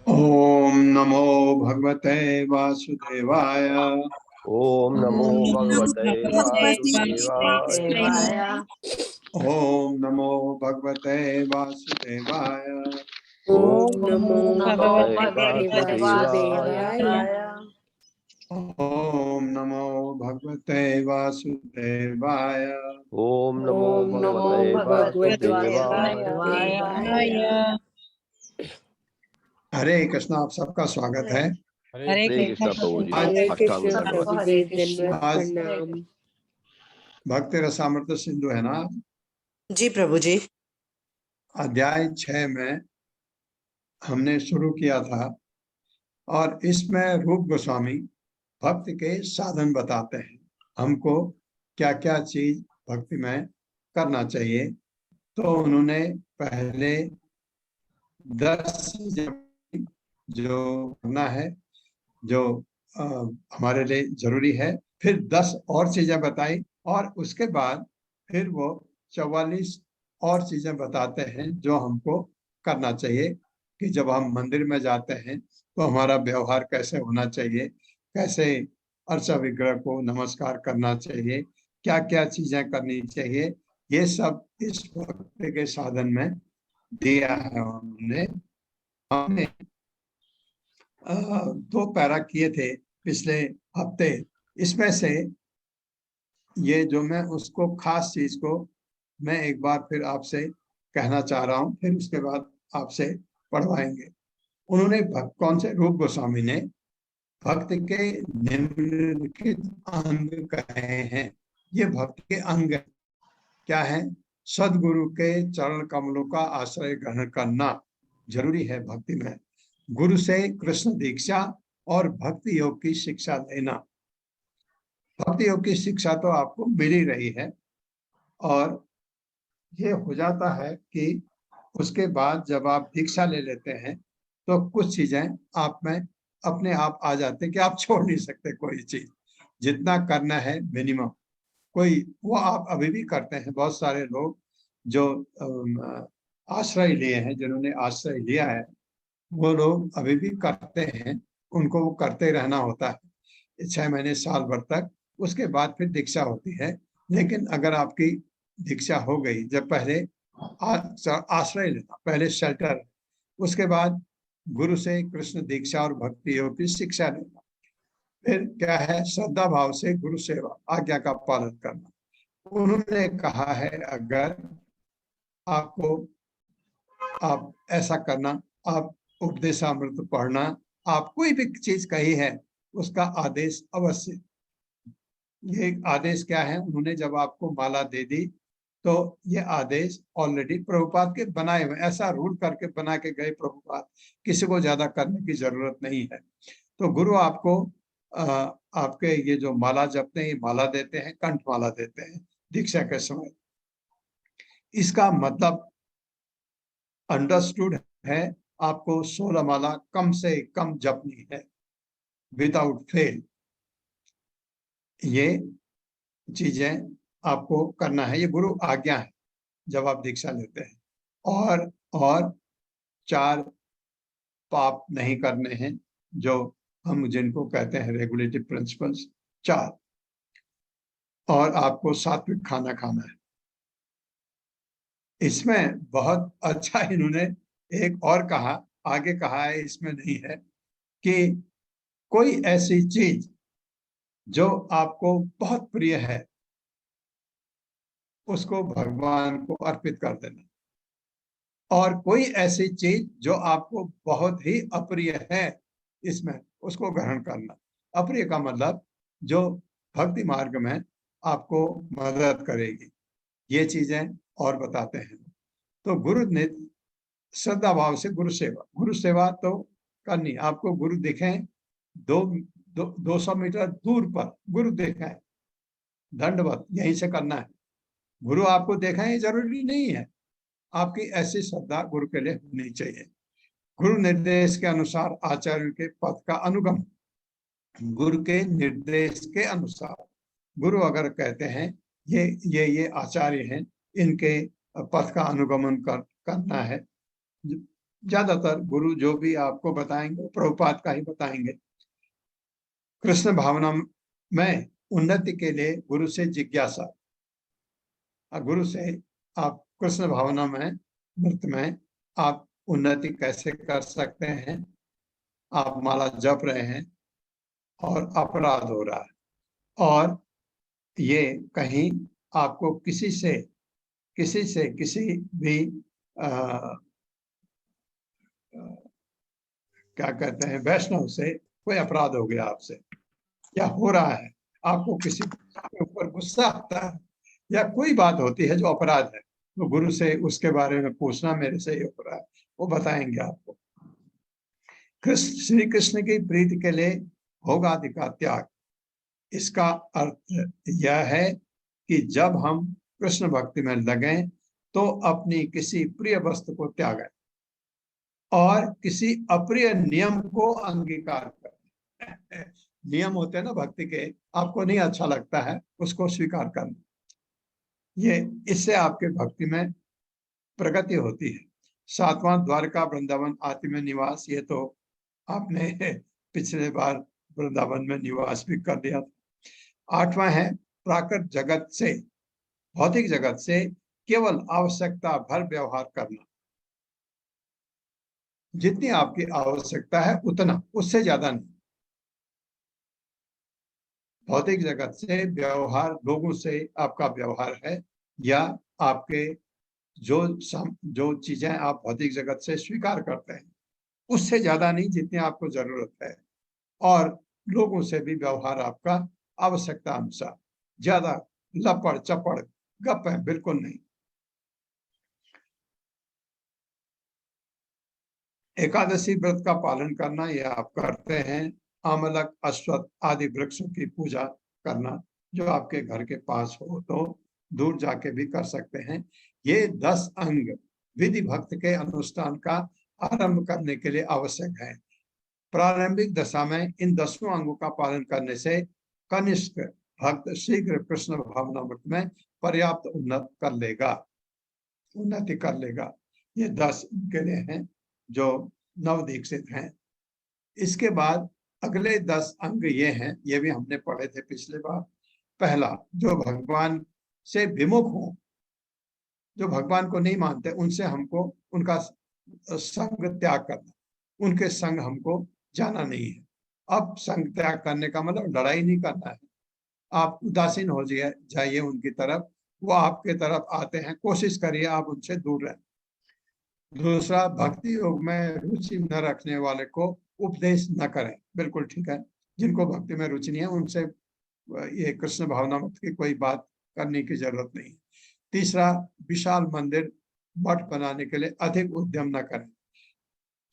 ओम नमो भगवते वासुदेवाय। ओम नमो भगवते वासुदेवाय। ओम नमो भगवते वासुदेवाय। ओम नमो भगवते वासुदेवाय। ओम नमो भगवते वासुदेवाय। ओम नमो भगवते वासुदेवाय। हरे कृष्णा, आप सबका स्वागत है। हरे कृष्णा प्रभु जी। आज भक्ति रसामृत सिंधु है ना? जी प्रभु जी। अध्याय 6 में हमने शुरू किया था और इसमें रूप गोस्वामी भक्ति के साधन बताते हैं, हमको क्या क्या चीज भक्ति में करना चाहिए। तो उन्होंने पहले 10 जो करना है, जो हमारे लिए जरूरी है, फिर 10 और चीजें बताई और उसके बाद फिर वो 44 और चीजें बताते हैं जो हमको करना चाहिए कि जब हम मंदिर में जाते हैं तो हमारा व्यवहार कैसे होना चाहिए, कैसे अर्चा विग्रह को नमस्कार करना चाहिए, क्या क्या चीजें करनी चाहिए, ये सब इस भक्ति के साधन में दिया है उन्होंने। हमने 2 पैरा किए थे पिछले हफ्ते, इसमें से ये जो मैं उसको खास चीज को मैं एक बार फिर आपसे कहना चाह रहा हूं, फिर उसके बाद आपसे पढ़वाएंगे। उन्होंने कौन से रूप गोस्वामी ने भक्त के निम्नलिखित अंग कहे हैं। ये भक्त के अंग क्या है? सदगुरु के चरण कमलों का आश्रय ग्रहण करना जरूरी है भक्ति में, गुरु से कृष्ण दीक्षा और भक्ति योग की शिक्षा लेना। भक्ति योग की शिक्षा तो आपको मिल ही रही है, और ये हो जाता है कि उसके बाद जब आप दीक्षा ले लेते हैं तो कुछ चीजें आप में अपने आप आ जाते हैं कि आप छोड़ नहीं सकते कोई चीज, जितना करना है मिनिमम कोई वो आप अभी भी करते हैं। बहुत सारे लोग जो आश्रय लिए हैं, जिन्होंने आश्रय लिया है, वो लोग अभी भी करते हैं, उनको वो करते रहना होता है 6 महीने साल भर तक, उसके बाद फिर दीक्षा होती है। लेकिन अगर आपकी दीक्षा हो गई, जब पहले आश्रय लेना, पहले शेल्टर, उसके बाद गुरु से कृष्ण दीक्षा और भक्ति योग की शिक्षा लेना, फिर क्या है श्रद्धा भाव से गुरु सेवा आज्ञा का पालन करना। उन्होंने कहा है अगर आपको आप ऐसा करना, आप उपदेशामृत पढ़ना, आप कोई भी चीज कही है उसका आदेश अवश्य। ये आदेश क्या है? उन्होंने जब आपको माला दे दी तो ये आदेश ऑलरेडी प्रभुपाद के बनाए हुए, ऐसा रूल करके बना के गए प्रभुपाद, किसी को ज्यादा करने की जरूरत नहीं है। तो गुरु आपको आपके ये जो माला जपते हैं, ये माला देते हैं, कंठ माला देते हैं दीक्षा के समय। इसका मतलब अंडरस्टूड है, आपको 16 माला कम से कम जपनी है विदाउट फेल। ये चीजें आपको करना है, ये गुरु आज्ञा है जब आप दीक्षा लेते हैं। और 4 पाप नहीं करने हैं, जो हम जिनको कहते हैं रेगुलेटिव प्रिंसिपल्स 4, और आपको सात्विक खाना खाना है। इसमें बहुत अच्छा इन्होंने एक और कहा, आगे कहा है, इसमें नहीं है, कि कोई ऐसी चीज जो आपको बहुत प्रिय है उसको भगवान को अर्पित कर देना, और कोई ऐसी चीज जो आपको बहुत ही अप्रिय है इसमें उसको ग्रहण करना। अप्रिय का मतलब जो भक्ति मार्ग में आपको मदद करेगी, ये चीजें और बताते हैं। तो गुरु ने श्रद्धा भाव से गुरु सेवा तो करनी, आपको गुरु दिखें 200 मीटर दूर पर गुरु देखें, दंडवत यहीं से करना है। गुरु आपको देखें ये जरूरी नहीं है, आपकी ऐसी श्रद्धा गुरु के लिए होनी चाहिए। गुरु निर्देश के अनुसार आचार्य के पद का अनुगमन, गुरु के निर्देश के अनुसार गुरु अगर कहते हैं ये आचार्य हैं, इनके पथ का अनुगमन करना है। ज्यादातर गुरु जो भी आपको बताएंगे प्रभुपाद का ही बताएंगे। कृष्ण भावना में उन्नति के लिए गुरु से जिज्ञासा, गुरु से आप कृष्ण भावना में नृत्य में आप उन्नति कैसे कर सकते हैं। आप माला जप रहे हैं और अपराध हो रहा है, और ये कहीं आपको किसी भी क्या कहते हैं वैष्णव से कोई अपराध हो गया आपसे, या हो रहा है, आपको किसी के ऊपर गुस्सा आता है, या कोई बात होती है जो अपराध है, तो गुरु से उसके बारे में पूछना, मेरे से ये हो रहा है, वो बताएंगे आपको। श्री कृष्ण की प्रीति के लिए भोगादि का त्याग, इसका अर्थ यह है कि जब हम कृष्ण भक्ति में लगे तो अपनी किसी प्रिय वस्तु को त्यागें और किसी अप्रिय नियम को अंगीकार करें। नियम होते हैं ना भक्ति के, आपको नहीं अच्छा लगता है उसको स्वीकार करना, ये इससे आपके भक्ति में प्रगति होती है। 7वां द्वारका वृंदावन आत्म निवास, ये तो आपने पिछले बार वृंदावन में निवास भी कर लिया था। 8वां है प्राकृत जगत से, भौतिक जगत से केवल आवश्यकता भर व्यवहार करना। जितनी आपकी आवश्यकता है उतना, उससे ज्यादा नहीं। भौतिक जगत से व्यवहार, लोगों से आपका व्यवहार है या आपके जो चीजें आप भौतिक जगत से स्वीकार करते हैं, उससे ज्यादा नहीं जितनी आपको जरूरत है। और लोगों से भी व्यवहार आपका आवश्यकता अनुसार, ज्यादा लपड़ चपड़ गप है बिल्कुल नहीं। एकादशी व्रत का पालन करना, यह आप करते हैं। आमलक, अश्वत्थ आदि वृक्षों की पूजा करना, जो आपके घर के पास हो तो दूर जाके भी कर सकते हैं। ये 10 अंग विधि भक्त के अनुष्ठान का आरंभ करने के लिए आवश्यक है। प्रारंभिक दशा में इन 10 अंगों का पालन करने से कनिष्ठ भक्त शीघ्र कृष्ण भावनामृत में पर्याप्त उन्नति कर लेगा। ये 10 के लिए हैं जो नव दीक्षित हैं। इसके बाद अगले 10 अंग ये हैं, ये भी हमने पढ़े थे पिछले बार। पहला, जो भगवान से विमुख हो, जो भगवान को नहीं मानते, उनसे हमको उनका संग त्याग करना, उनके संग हमको जाना नहीं है। अब संग त्याग करने का मतलब लड़ाई नहीं करना है, आप उदासीन हो जाइए उनकी तरफ, वो आपके तरफ आते हैं, कोशिश करिए आप उनसे दूर रहें। दूसरा, भक्ति योग में रुचि न रखने वाले को उपदेश न करें, बिल्कुल ठीक है। जिनको भक्ति में रुचि नहीं है उनसे ये कृष्ण भावनामृत की कोई बात करने की जरूरत नहीं। तीसरा, विशाल मंदिर मठ बनाने के लिए अधिक उद्यम न करें।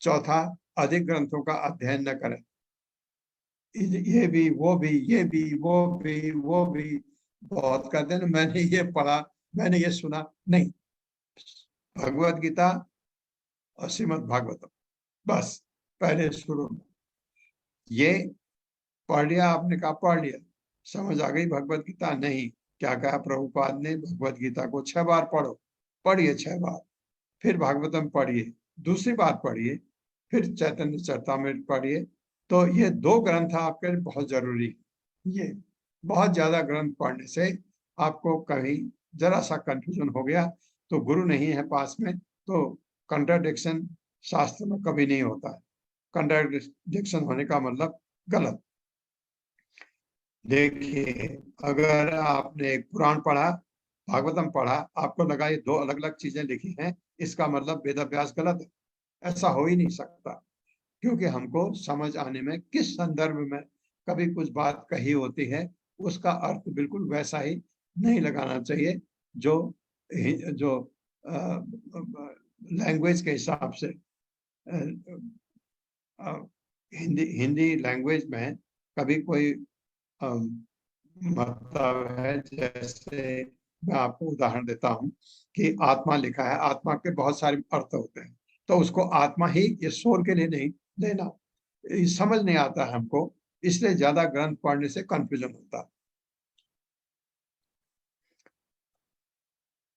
चौथा, अधिक ग्रंथों का अध्ययन न करें। ये भी वो भी, ये भी वो भी बहुत करते हैं। मैंने ये पढ़ा, मैंने ये सुना, नहीं। भगवत गीता और श्रीमद् भागवतम, बस पहले शुरू में ये पढ़ लिया, आपने कहा पढ़ लिया, समझ आ गई भगवत गीता? नहीं। क्या कहा प्रभुपाद ने? भगवत गीता को 6 बार पढ़ो, पढ़िए 6 बार, फिर भागवतम पढ़िए, दूसरी बार पढ़िए, फिर चैतन्य चरितामृत पढ़िए। तो ये 2 ग्रंथ आपके लिए बहुत जरूरी है। ये बहुत ज्यादा ग्रंथ पढ़ने से आपको कहीं जरा सा कंफ्यूजन हो गया तो गुरु नहीं है पास में, तो कंट्राडिक्शन शास्त्र में कभी नहीं होता है। कंट्राडिक्शन होने का मतलब गलत। देखिए, अगर आपने एक पुराण पढ़ा, भागवतम पढ़ा, आपको लगा ये 2 अलग अलग चीजें लिखी हैं, इसका मतलब वेदाभ्यास गलत है। ऐसा हो ही नहीं सकता, क्योंकि हमको समझ आने में किस संदर्भ में कभी कुछ बात कही होती है, उसका अर्थ बिल्कुल वैसा ही नहीं लगाना चाहिए जो लैंग्वेज के हिसाब से। हिंदी लैंग्वेज में कभी कोई मतलब है, जैसे मैं आपको उदाहरण देता हूँ कि आत्मा लिखा है, आत्मा के बहुत सारे अर्थ होते हैं, तो उसको आत्मा ही ईश्वर के लिए नहीं लेना, समझ नहीं आता है हमको, इसलिए ज्यादा ग्रंथ पढ़ने से कंफ्यूजन होता है।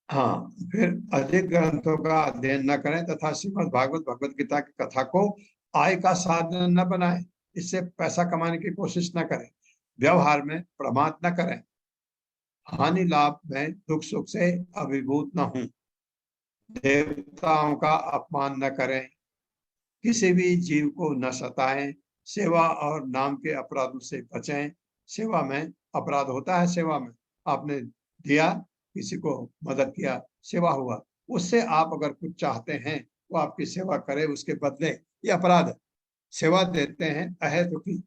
हाँ, फिर अधिक ग्रंथों का अध्ययन न करें तथा श्रीमद् भागवत भगवत गीता की कथा को आय का साधन न बनाएं। इससे पैसा कमाने की कोशिश न करें। व्यवहार में प्रमाद न करें। हानि लाभ में दुख सुख से अभिभूत न हों। देवताओं का अपमान न करें। किसी भी जीव को न सताएं। सेवा और नाम के अपराधों से बचें। सेवा में अपराध होता है, सेवा में आपने दिया, किसी को मदद किया, सेवा हुआ, उससे आप अगर कुछ चाहते हैं वो आपकी सेवा करे, उसके बदले, ये अपराध है। सेवा देते हैं अहेतु की,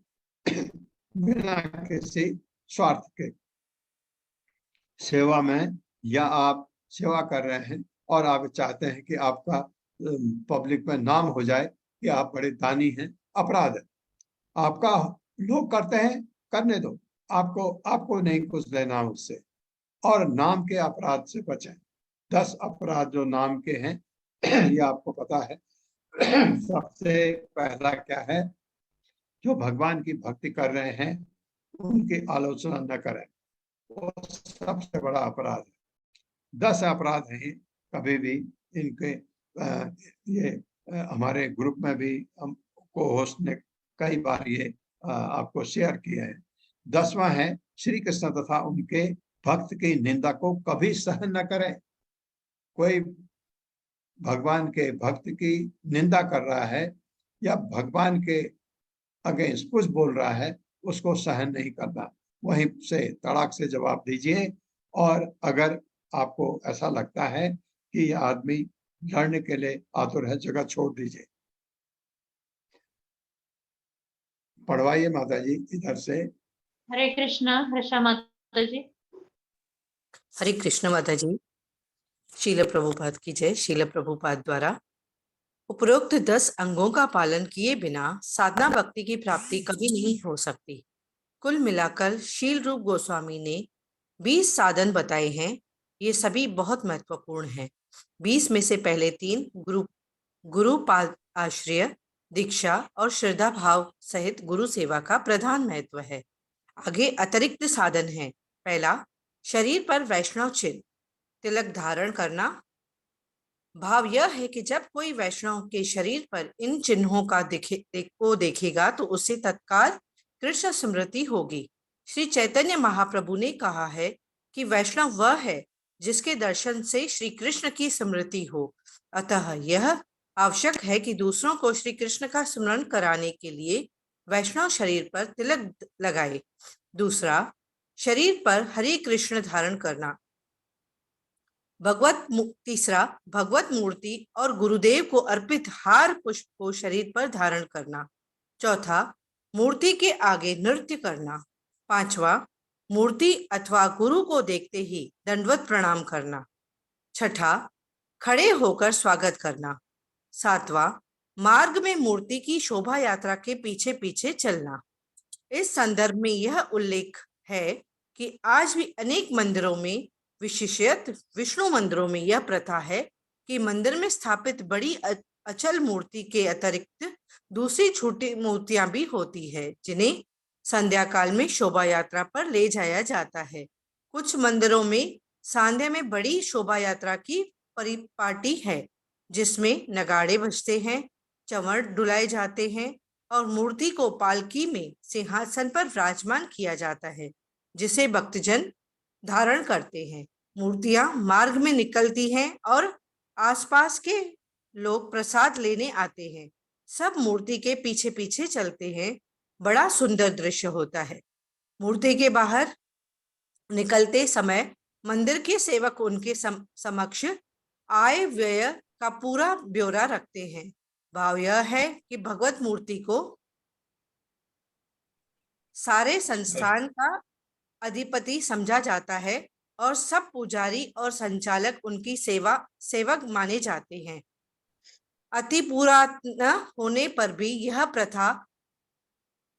बिना किसी स्वार्थ के। सेवा में या आप सेवा कर रहे हैं और आप चाहते हैं कि आपका पब्लिक में नाम हो जाए कि आप बड़े दानी हैं, अपराध है। आपका लोग करते हैं, करने दो, आपको नहीं कुछ लेना उससे। और नाम के अपराध से बचें। 10 अपराध जो नाम के हैं ये आपको पता है। सबसे पहला क्या है? जो भगवान की भक्ति कर रहे हैं उनकी आलोचना न करें, वो सबसे बड़ा अपराध है। 10 अपराध हैं कभी भी इनके। ये हमारे ग्रुप में भी हम को होस्ट ने कई बार ये आपको शेयर किए हैं। 10वां है श्री कृष्ण तथा उनके भक्त की निंदा को कभी सहन न करें। कोई भगवान के भक्त की निंदा कर रहा है या भगवान के अगेंस्ट कुछ बोल रहा है, उसको सहन नहीं करना, वहीं से तड़ाक से जवाब दीजिए। और अगर आपको ऐसा लगता है कि यह आदमी लड़ने के लिए आतुर है, जगह छोड़ दीजिए। पढ़वाइए माता जी इधर से। हरे कृष्णा। हर्षा माता जी। हरे कृष्ण माता जी। शील प्रभुपाद की जय। शील प्रभुपाद द्वारा उपरोक्त 10 अंगों का पालन किए बिना साधना भक्ति की प्राप्ति कभी नहीं हो सकती। कुल मिलाकर शील रूप गोस्वामी ने 20 साधन बताए हैं। ये सभी बहुत महत्वपूर्ण हैं। 20 में से पहले 3 गुरु पाद आश्रय, दीक्षा और श्रद्धा भाव सहित गुरु सेवा का प्रधान महत्व है। आगे अतिरिक्त साधन है। पहला, शरीर पर वैष्णव चिन्ह तिलक धारण करना। भाव यह है कि जब कोई वैष्णव के शरीर पर इन चिन्हों का देखेगा तो उसे तत्काल कृष्ण स्मृति होगी। श्री चैतन्य महाप्रभु ने कहा है कि वैष्णव वह है जिसके दर्शन से श्री कृष्ण की स्मृति हो। अतः यह आवश्यक है कि दूसरों को श्री कृष्ण का स्मरण कराने के लिए वैष्णव शरीर पर तिलक लगाए। दूसरा, शरीर पर हरे कृष्ण धारण करना। तीसरा, भगवत मूर्ति और गुरुदेव को अर्पित हार पुष्प को शरीर पर धारण करना। चौथा, मूर्ति के आगे नृत्य करना। पांचवा, मूर्ति अथवा गुरु को देखते ही दंडवत प्रणाम करना। छठा, खड़े होकर स्वागत करना। सातवां, मार्ग में मूर्ति की शोभा यात्रा के पीछे पीछे चलना। इस संदर्भ में यह उल्लेख है कि आज भी अनेक मंदिरों में, विशेषत विष्णु मंदिरों में यह प्रथा है कि मंदिर में स्थापित बड़ी अचल मूर्ति के अतिरिक्त दूसरी छोटी मूर्तियां भी होती है, जिन्हें संध्या काल में शोभा यात्रा पर ले जाया जाता है। कुछ मंदिरों में संध्या में बड़ी शोभा यात्रा की परिपाटी है, जिसमें नगाड़े बजते हैं, चंवर डुलाए जाते हैं और मूर्ति को पालकी में सिंहासन पर विराजमान किया जाता है, जिसे भक्तजन धारण करते हैं। मूर्तियां मार्ग में निकलती हैं और आसपास के लोग प्रसाद लेने आते हैं। सब मूर्ति के पीछे पीछे चलते हैं। बड़ा सुंदर दृश्य होता है। मूर्ति के बाहर निकलते समय मंदिर के सेवक उनके समक्ष आय व्यय का पूरा ब्यौरा रखते हैं। भाव यह है कि भगवत मूर्ति को सारे संस्थान का अधिपति समझा जाता है और सब पुजारी और संचालक उनकी सेवक माने जाते हैं। अति पुरातन होने पर भी यह प्रथा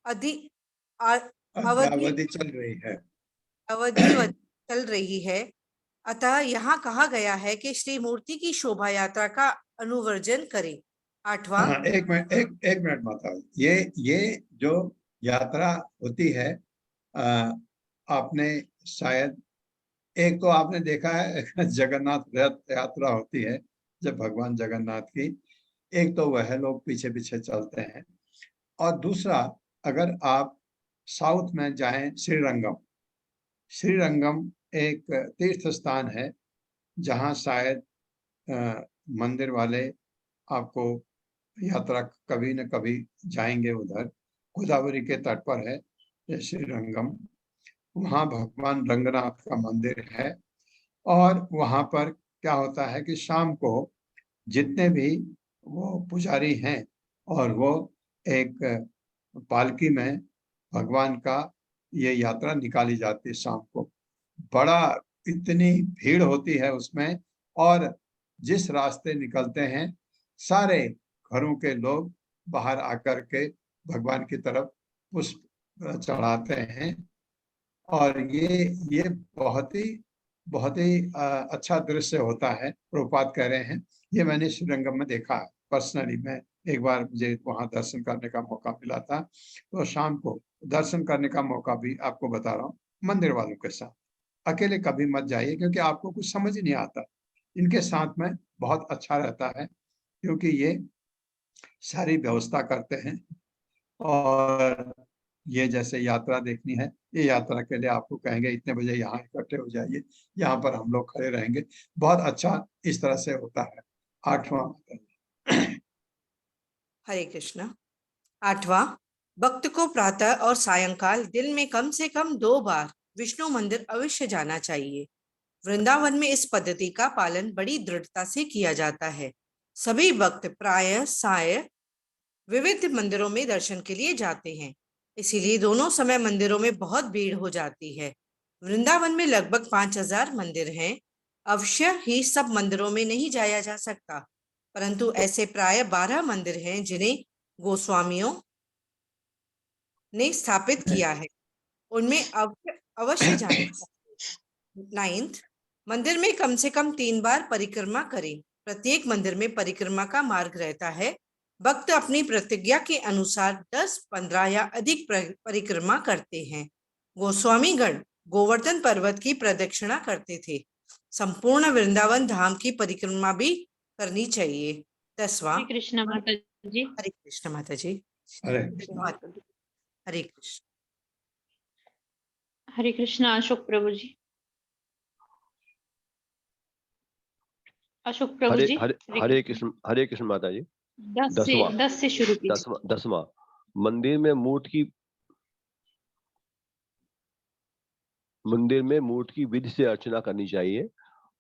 अवधि चल रही है। अवधि चल रही है। अतः यहाँ कहा गया है कि श्री मूर्ति की शोभा यात्रा का अनुवर्जन करें। 8वां, एक मिनट माता, ये जो यात्रा होती है, आपने शायद एक तो आपने देखा है जगन्नाथ रथ यात्रा होती है जब भगवान जगन्नाथ की, एक तो वह लोग पीछे पीछे चलते हैं। और दूसरा, अगर आप साउथ में जाएं, श्रीरंगम एक तीर्थ स्थान है जहां शायद मंदिर वाले आपको यात्रा कभी न कभी जाएंगे। उधर गोदावरी के तट पर है श्रीरंगम। वहाँ भगवान रंगनाथ का मंदिर है और वहाँ पर क्या होता है कि शाम को जितने भी वो पुजारी हैं और वो एक पालकी में भगवान का ये यात्रा निकाली जाती है शाम को। बड़ा इतनी भीड़ होती है उसमें, और जिस रास्ते निकलते हैं सारे घरों के लोग बाहर आकर के भगवान की तरफ पुष्प चढ़ाते हैं। और ये बहुत ही अच्छा दृश्य होता है। प्रभुपाद कह रहे हैं, ये मैंने श्रीरंगम में देखा पर्सनली। मैं एक बार मुझे वहां दर्शन करने का मौका मिला था, तो शाम को दर्शन करने का मौका भी आपको बता रहा हूँ मंदिर वालों के साथ। अकेले कभी मत जाइए क्योंकि आपको कुछ समझ नहीं आता। इनके साथ में बहुत अच्छा रहता है क्योंकि ये सारी व्यवस्था करते हैं और ये जैसे यात्रा देखनी है, ये यात्रा के लिए आपको कहेंगे इतने बजे यहाँ इकट्ठे हो जाइए, यहाँ पर हम लोग खड़े रहेंगे। बहुत अच्छा इस तरह से होता है। 8वां हरे कृष्णा। 8वां, भक्त को प्रातः और सायंकाल दिन में कम से कम 2 बार विष्णु मंदिर अवश्य जाना चाहिए। वृंदावन में इस पद्धति का पालन बड़ी दृढ़ता से किया जाता है। सभी भक्त प्रायः साय विविध मंदिरों में दर्शन के लिए जाते हैं, इसीलिए दोनों समय मंदिरों में बहुत भीड़ हो जाती है। वृंदावन में लगभग 5000 मंदिर हैं। अवश्य ही सब मंदिरों में नहीं जाया जा सकता, परंतु ऐसे प्राय 12 मंदिर हैं जिन्हें गोस्वामियों ने स्थापित किया है, उनमें अवश्य जाना चाहिए। 9th, मंदिर में कम से कम 3 बार परिक्रमा करें। प्रत्येक मंदिर में परिक्रमा का मार्ग रहता है। भक्त अपनी प्रतिज्ञा के अनुसार 10, 15 या अधिक परिक्रमा करते हैं। गोस्वामीगण गोवर्धन पर्वत की प्रदक्षिणा करते थे। संपूर्ण वृंदावन धाम की परिक्रमा भी करनी चाहिए। 10वां। हरे कृष्ण माता जी। हरे कृष्ण माता जी। हरे हरे कृष्ण। हरे कृष्ण अशोक प्रभु जी। अशोक प्रभु जी। हरे कृष्ण माता जी। 10 से शुरू कीजिए। 10वां, मंदिर में मूर्त की विधि से अर्चना करनी चाहिए।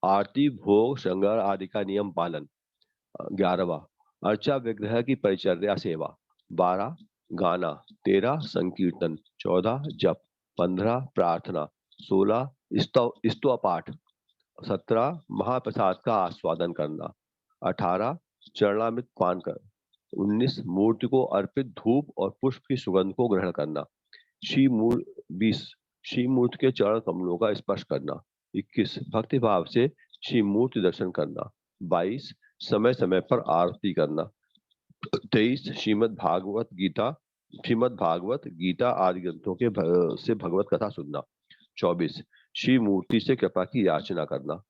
आरती, भोग, श्रृंगार आदि का नियम पालन। 11वां, अर्चा विग्रह की परिचर्या सेवा। 12, गाना। 13, संकीर्तन। 14, जप। 15, प्रार्थना। 16, स्तव पाठ। 17, महाप्रसाद का आस्वादन करना। 18, चरणामृत पान कर। 19, मूर्ति को अर्पित धूप और पुष्प की सुगंध को ग्रहण करना। 20, श्री मूर्ति के चरण कमलों का स्पर्श करना। 21, भक्ति भाव से श्री मूर्ति दर्शन करना। 22, समय समय पर आरती करना। 23, श्रीमद् भागवत गीता आदि ग्रंथों के से भगवत कथा सुनना। 24, श्री मूर्ति से कृपा की याचना करना।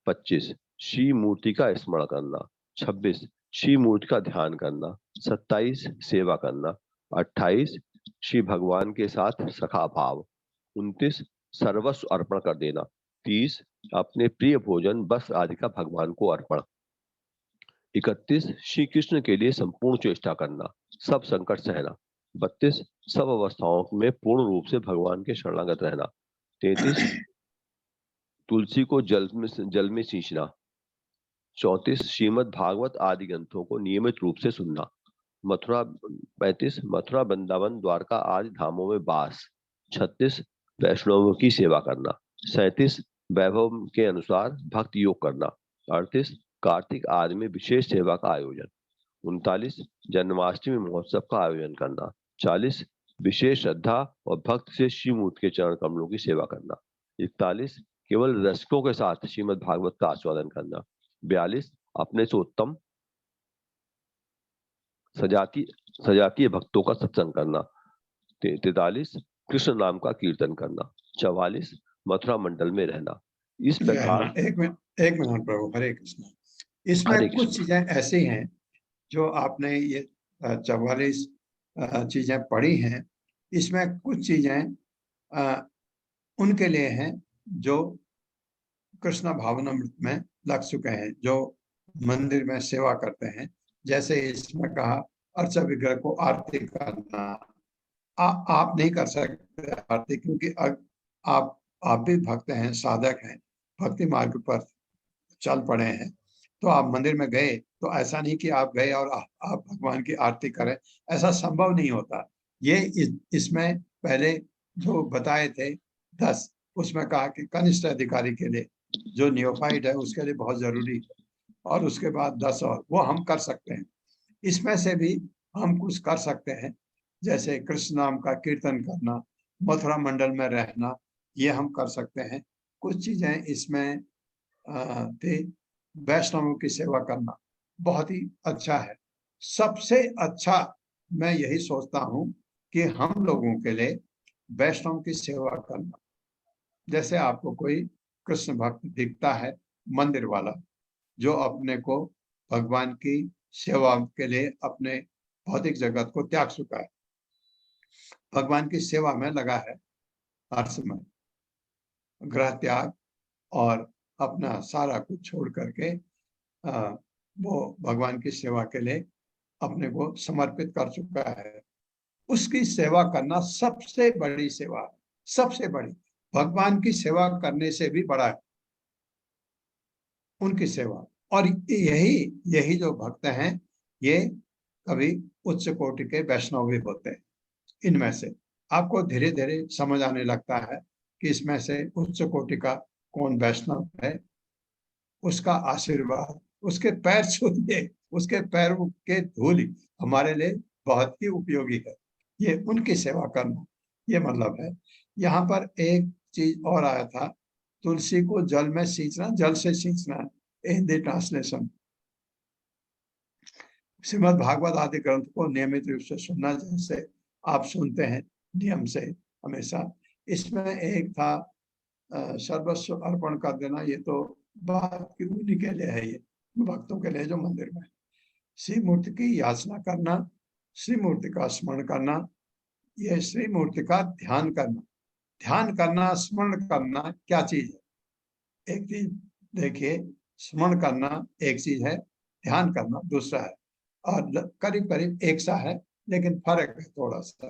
25, श्री मूर्ति का स्मरण करना। 26, श्री मूर्ति का ध्यान करना। 27, सेवा करना। 28, श्री भगवान के साथ सखा भाव। 29, सर्वस्व अर्पण कर देना। 30, अपने प्रिय भोजन वस्त्र आदि का भगवान को अर्पण। 31, श्री कृष्ण के लिए संपूर्ण चेष्टा करना, सब संकट सहना। 32, सब अवस्थाओं में पूर्ण रूप से भगवान के शरणागत रहना। 33, तुलसी को जल में सींचना। 34, श्रीमद् भागवत आदि ग्रंथों को नियमित रूप से सुनना। 35, मथुरा, वृंदावन, द्वारका आदि धामों में वास। 36, वैष्णवों की सेवा करना। 37, वैभव के अनुसार भक्ति योग करना। 38, कार्तिक आदि में विशेष सेवा का आयोजन। 39, जन्माष्टमी महोत्सव का आयोजन करना। 40, विशेष श्रद्धा और भक्त से श्री मूर्ति के चरण कमलों की सेवा करना। 41, केवल रसिकों के साथ श्रीमद् भागवत का आस्वादन करना। 42, अपने से उत्तम सजातीय भक्तों का सत्संग करना। 43, कृष्ण नाम का कीर्तन करना। 44, मथुरा मंडल में रहना। इस प्रकार एक मिनट प्रभु। हरे कृष्ण। इसमें कुछ चीजें ऐसी हैं जो आपने ये 44 चीजें पढ़ी हैं। इसमें कुछ चीजें उनके लिए हैं जो कृष्ण भावनामृत में लग चुके हैं, जो मंदिर में सेवा करते हैं। जैसे इसमें कहा अर्चा विग्रह को आरती करना। आप नहीं कर सकते आरती, क्योंकि आप भी भक्त हैं, साधक हैं, भक्ति मार्ग पर चल पड़े हैं। तो आप मंदिर में गए तो ऐसा नहीं कि आप गए और आप भगवान की आरती करें, ऐसा संभव नहीं होता। ये इसमें पहले जो बताए थे 10, उसमें कहा कि कनिष्ठ अधिकारी के लिए, जो नियोफाइट है उसके लिए बहुत जरूरी है, और उसके बाद 10 और वो हम कर सकते हैं। इसमें से भी हम कुछ कर सकते हैं, जैसे कृष्ण नाम का कीर्तन करना, मथुरा मंडल में रहना, ये हम कर सकते हैं। कुछ चीजें इसमें थे। वैष्णवों की सेवा करना बहुत ही अच्छा है। सबसे अच्छा मैं यही सोचता हूँ कि हम लोगों के लिए वैष्णव की सेवा करना। जैसे आपको कोई कृष्ण भक्त दिखता है, मंदिर वाला, जो अपने को भगवान की सेवा के लिए अपने भौतिक जगत को त्याग चुका है, भगवान की सेवा में लगा है हर समय, गृह त्याग और अपना सारा कुछ छोड़ करके वो भगवान की सेवा के लिए अपने को समर्पित कर चुका है। उसकी सेवा करना सबसे बड़ी सेवा है, सबसे बड़ी। भगवान की सेवा करने से भी बड़ा है उनकी सेवा। और यही यही जो भक्त हैं ये कभी उच्च कोटि के वैष्णव भी होते हैं। इनमें से आपको धीरे धीरे समझ आने लगता है कि इसमें से उच्च कोटि का कौन वैष्णव है। उसका आशीर्वाद, उसके पैर छूने, उसके पैरों के धूल हमारे लिए बहुत ही उपयोगी है। ये उनकी सेवा करना, ये मतलब है। यहाँ पर एक चीज और आया था, तुलसी को जल में सींचना, जल से सींचना, हिंदी ट्रांसलेशन। श्रीमद् भागवत आदि ग्रंथ को नियमित रूप से सुनना, जैसे आप सुनते हैं नियम से हमेशा। इसमें एक था सर्वस्व अर्पण कर देना, ये तो बात की उन्हीं के लिए है, ये भक्तों के लिए जो मंदिर में श्री मूर्ति की याचना करना, श्री मूर्ति का स्मरण करना, ये श्री मूर्ति का ध्यान करना। ध्यान करना, स्मरण करना क्या चीज है? एक चीज देखिए, स्मरण करना एक चीज है, ध्यान करना दूसरा है, और करीब करीब एक सा है, लेकिन फर्क है थोड़ा सा।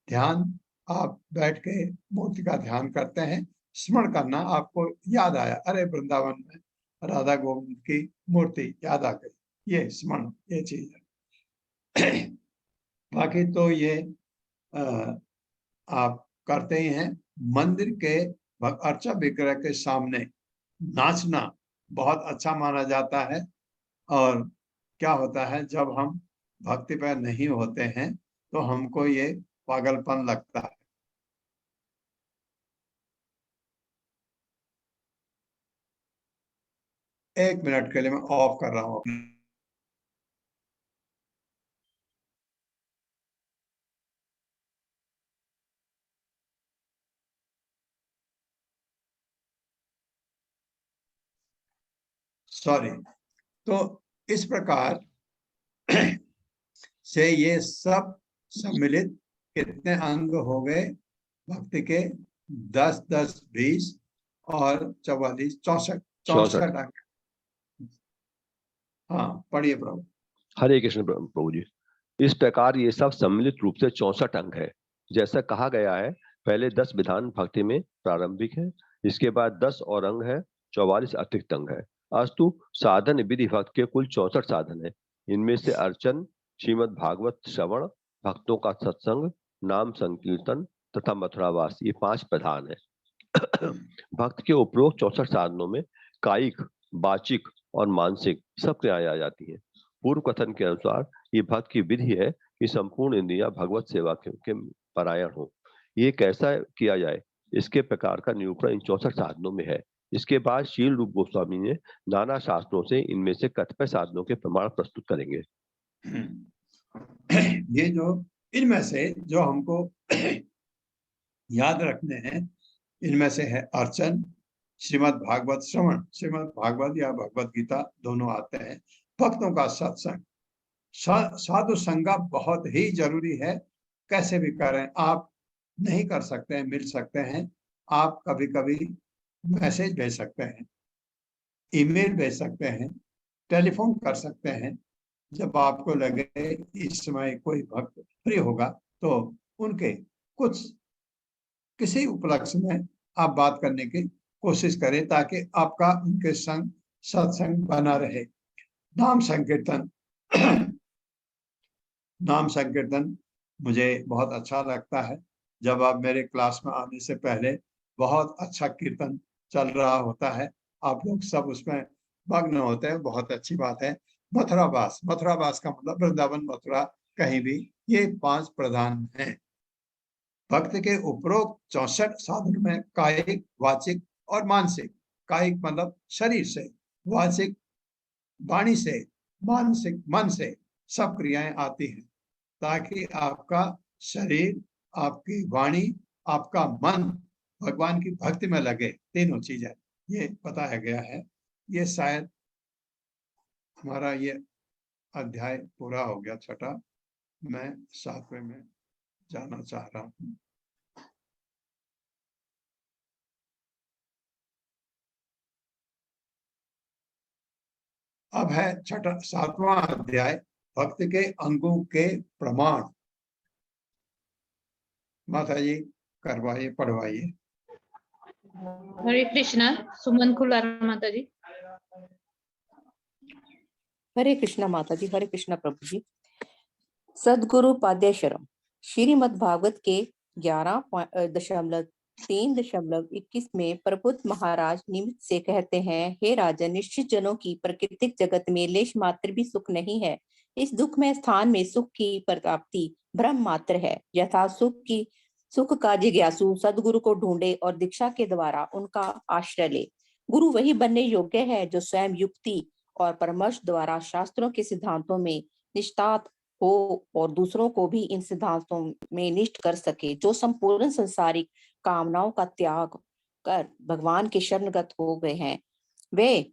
ध्यान, आप बैठ के मूर्ति का ध्यान करते हैं। स्मरण करना, आपको याद आया, अरे वृंदावन में राधा गोविंद की मूर्ति याद आ गई, ये स्मरण, ये चीज है। बाकी तो ये आप करते ही हैं। मंदिर के अर्चा विग्रह के सामने नाचना बहुत अच्छा माना जाता है। और क्या होता है, जब हम भक्ति पर नहीं होते हैं तो हमको ये पागलपन लगता है। एक मिनट के लिए मैं ऑफ कर रहा हूँ। सॉरी। तो इस प्रकार से ये सब सम्मिलित कितने अंग हो गए भक्ति के? 10, 10, 20 और 44, 64 अंग। हाँ, पढ़िए प्रभु। हरे कृष्ण प्रभु जी। इस प्रकार ये सब सम्मिलित रूप से 64 अंग है। जैसा कहा गया है, पहले 10 विधान भक्ति में प्रारंभिक है, इसके बाद 10 और अंग है, 44 अतिरिक्त अंग है। अस्तु साधन विधि भक्त के कुल 64 साधन है। इनमें से अर्चन, श्रीमद् भागवत श्रवण, भक्तों का सत्संग, नाम संकीर्तन तथा मथुरावास, ये 5 प्रधान है। भक्त के उपरोक्त 64 साधनों में कायिक, वाचिक और मानसिक सब क्रियाएं आ जाती हैं। पूर्व कथन के अनुसार ये भक्त की विधि है कि संपूर्ण इंद्रियां भगवत सेवा के परायण हो। ये कैसा किया जाए, इसके प्रकार का निरूपण इन 64 साधनों में है। इसके बाद शील रूप गोस्वामी ने नाना शास्त्रों से इनमें से कतिपय साधनों के प्रमाण प्रस्तुत करेंगे। ये जो इनमें से जो हमको याद रखने हैं, इनमें से है अर्चन, श्रीमद् भागवत श्रवण, श्रीमद् भागवत या भगवत गीता दोनों आते हैं, भक्तों का सत्संग, साधु संग बहुत ही जरूरी है। कैसे भी करें, आप नहीं कर सकते हैं, मिल सकते हैं, आप कभी कभी मैसेज भेज सकते हैं, ईमेल भेज सकते हैं, टेलीफोन कर सकते हैं। जब आपको लगे इस समय कोई भक्त फ्री होगा तो उनके कुछ किसी उपलक्ष्य में आप बात करने की कोशिश करें, ताकि आपका उनके संग सत्संग बना रहे। नाम संकीर्तन नाम संकीर्तन मुझे बहुत अच्छा लगता है। जब आप मेरे क्लास में आने से पहले बहुत अच्छा कीर्तन चल रहा होता है, आप लोग सब उसमें मग्न होते हैं, बहुत अच्छी बात है। मथुरावास, मथुरावास का मतलब वृंदावन, मथुरा, कहीं भी, ये 5 प्रधान हैं। भक्त के उपरोक्त 64 साधन में कायिक, वाचिक और मानसिक। कायिक मतलब शरीर से, वाचिक वाणी से, मानसिक मन से सब क्रियाएं आती हैं, ताकि आपका शरीर, आपकी वाणी, आपका मन भगवान की भक्ति में लगे। तीनों चीजें ये बताया गया है। ये शायद हमारा ये अध्याय पूरा हो गया, 6ठा। मैं 7वें में जाना चाह रहा हूँ। अब है 7वां अध्याय, भक्त के अंगों के प्रमाण। माता जी करवाइए, पढ़वाइए। हरे कृष्णा। सुमन कुलार माता जी। हरे कृष्णा माता जी, हरे कृष्णा प्रभु जी। सदगुरु पाद्यशरम। श्रीमद् भागवत के 11.3.21 में प्रबुद्ध महाराज निमित्त से कहते हैं, हे राजन, निश्चित जनों की प्राकृतिक जगत में लेश मात्र भी सुख नहीं है। इस दुख में स्थान में सुख की प्राप्ति भ्रम मात्र है। यथा सुख का जिज्ञासु सदगुरु को ढूंढे और दीक्षा के द्वारा उनका आश्रय ले। गुरु वही बनने योग्य है जो स्वयं युक्ति और परामर्श द्वारा शास्त्रों के सिद्धांतों में निष्ठात हो और दूसरों को भी इन सिद्धांतों में निष्ठ कर सके, जो संपूर्ण संसारिक कामनाओं का त्याग कर भगवान के शरणगत हो गए हैं। वे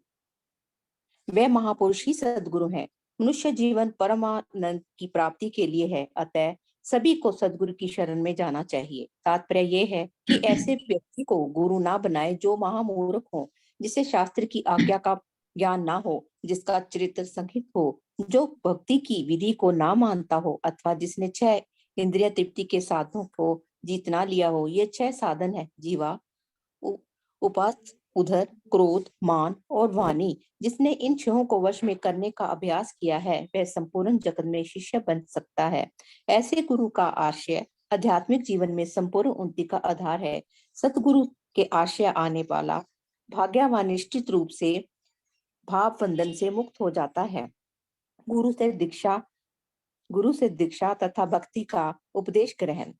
महापुरुष ही सदगुरु हैं। मनुष्य जीवन परमानंद की प्राप्ति के लिए है, अतः सभी को सदगुरु की शरण में जाना चाहिए। तात्पर्य यह है कि ऐसे व्यक्ति को गुरु ना बनाए जो महामूर्ख हो, जिसे शास्त्र की आज्ञा का ज्ञान ना हो, जिसका चरित्र संहित हो, जो भक्ति की विधि को ना मानता हो, अथवा जिसने 6 इंद्रिय तृप्ति के साधनों को जीतना लिया हो। ये 6 साधन है: जीवा, उपास, उधर, क्रोध, मान और वाणी। जिसने इन 6 को वश में करने का अभ्यास किया है, वह संपूर्ण जगत में शिष्य बन सकता है। ऐसे गुरु का आश्रय आध्यात्मिक जीवन में संपूर्ण उन्नति का आधार है। सतगुरु के आश्रय आने वाला भाग्यवान निश्चित रूप से भाव बंधन से मुक्त हो जाता है। गुरु से दीक्षा तथा भक्ति का उपदेश ग्रहण।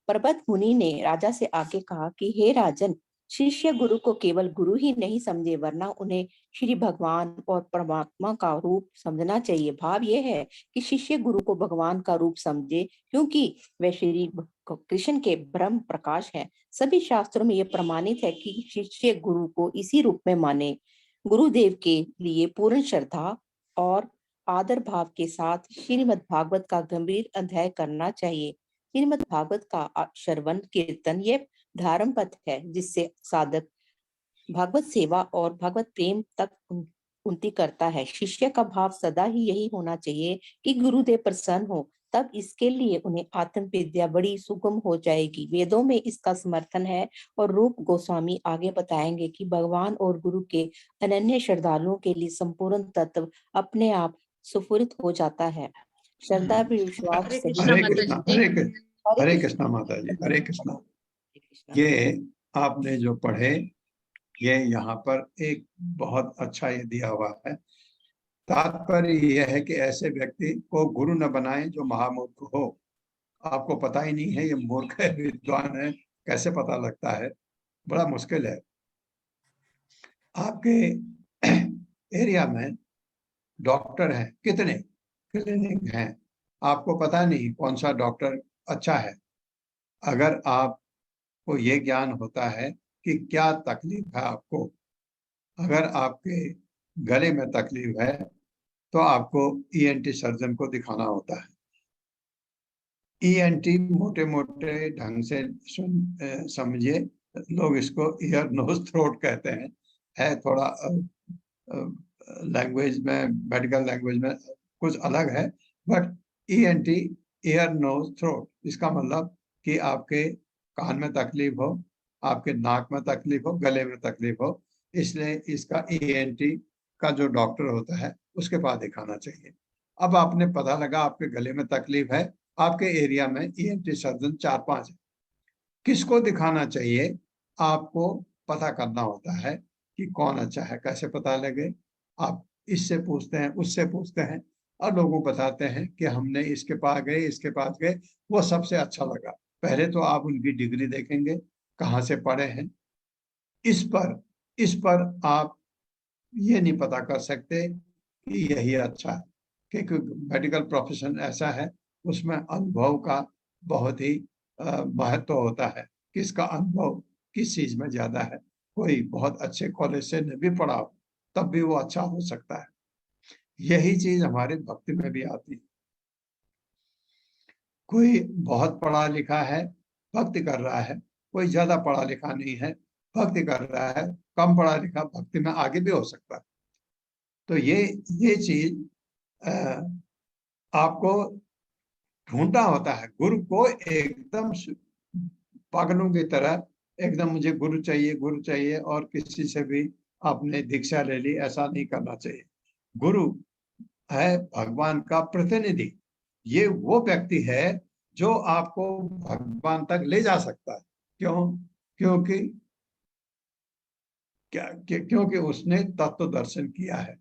पर्वत मुनि ने राजा से आगे कहा कि हे राजन, शिष्य गुरु को केवल गुरु ही नहीं समझे, वरना उन्हें श्री भगवान और परमात्मा का रूप समझना चाहिए। भाव यह है कि शिष्य गुरु को भगवान का रूप समझे, क्योंकि वे श्री कृष्ण के ब्रह्म प्रकाश है। सभी शास्त्रों में यह प्रमाणित है कि शिष्य गुरु को इसी रूप में माने। गुरुदेव के लिए पूर्ण श्रद्धा और आदर भाव के साथ श्रीमद् भागवत का गंभीर अध्ययन करना चाहिए। श्रीमद् भागवत का श्रवण कीर्तन ये धर्म पथ है, जिससे साधक भागवत सेवा और भगवत प्रेम तक उन्नति करता है। शिष्य का भाव सदा ही यही होना चाहिए कि गुरुदेव प्रसन्न हो, तब इसके लिए उन्हें आत्म विद्या बड़ी सुगम हो जाएगी। वेदों में इसका समर्थन है और रूप गोस्वामी आगे बताएंगे कि भगवान और गुरु के अनन्य श्रद्धालुओं के लिए संपूर्ण तत्व अपने आप सुफुरित हो जाता है। श्रद्धा विश्वास हरे कृष्णा माता जी, हरे कृष्णा। ये आपने जो पढ़े, ये यहाँ पर एक बहुत अच्छा ये दिया हुआ है। तात्पर्य यह है कि ऐसे व्यक्ति को गुरु न बनाए जो महामूर्ख हो। आपको पता ही नहीं है ये मूर्ख है विद्वान है, कैसे पता लगता है? बड़ा मुश्किल है। आपके एरिया में डॉक्टर हैं, कितने क्लिनिक हैं, आपको पता नहीं कौन सा डॉक्टर अच्छा है। अगर आपको ये ज्ञान होता है कि क्या तकलीफ है आपको, अगर आपके गले में तकलीफ है तो आपको ईएनटी सर्जन को दिखाना होता है। ईएनटी मोटे मोटे ढंग से समझिए, लोग इसको ईयर नोज थ्रोट कहते हैं, है थोड़ा लैंग्वेज में, मेडिकल लैंग्वेज में कुछ अलग है, but ENT ear nose throat, इसका मतलब कि आपके कान में तकलीफ हो, आपके नाक में तकलीफ हो, गले में तकलीफ हो, इसलिए इसका ईएनटी का जो डॉक्टर होता है उसके पास दिखाना चाहिए। अब आपने पता लगा आपके गले में तकलीफ है, आपके एरिया में ईएनटी सर्जन 4-5 है, किसको दिखाना चाहिए आपको पता करना होता है कि कौन अच्छा है। कैसे पता लगे? आप इससे पूछते हैं, उससे पूछते हैं, और लोगों को बताते हैं कि हमने इसके पास गए, इसके पास गए, वो सबसे अच्छा लगा। पहले तो आप उनकी डिग्री देखेंगे, कहाँ से पढ़े हैं। इस पर आप ये नहीं पता कर सकते कि यही अच्छा है, क्योंकि मेडिकल प्रोफेशन ऐसा है, उसमें अनुभव का बहुत ही महत्व होता है। किसका अनुभव किस चीज में ज्यादा है। कोई बहुत अच्छे कॉलेज से नहीं भी पढ़ा हो, तब भी वो अच्छा हो सकता है। यही चीज हमारे भक्ति में भी आती है। कोई बहुत पढ़ा लिखा है, भक्ति कर रहा है, कोई ज्यादा पढ़ा लिखा नहीं है, भक्ति कर रहा है, कम पढ़ा लिखा भक्ति में आगे भी हो सकता है। तो ये चीज आपको ढूंढना होता है। गुरु को एकदम पागलों की तरह एकदम मुझे गुरु चाहिए और किसी से भी आपने दीक्षा ले ली, ऐसा नहीं करना चाहिए। गुरु है भगवान का प्रतिनिधि। ये वो व्यक्ति है जो आपको भगवान तक ले जा सकता है। क्यों? क्योंकि क्योंकि उसने तत्व दर्शन किया है।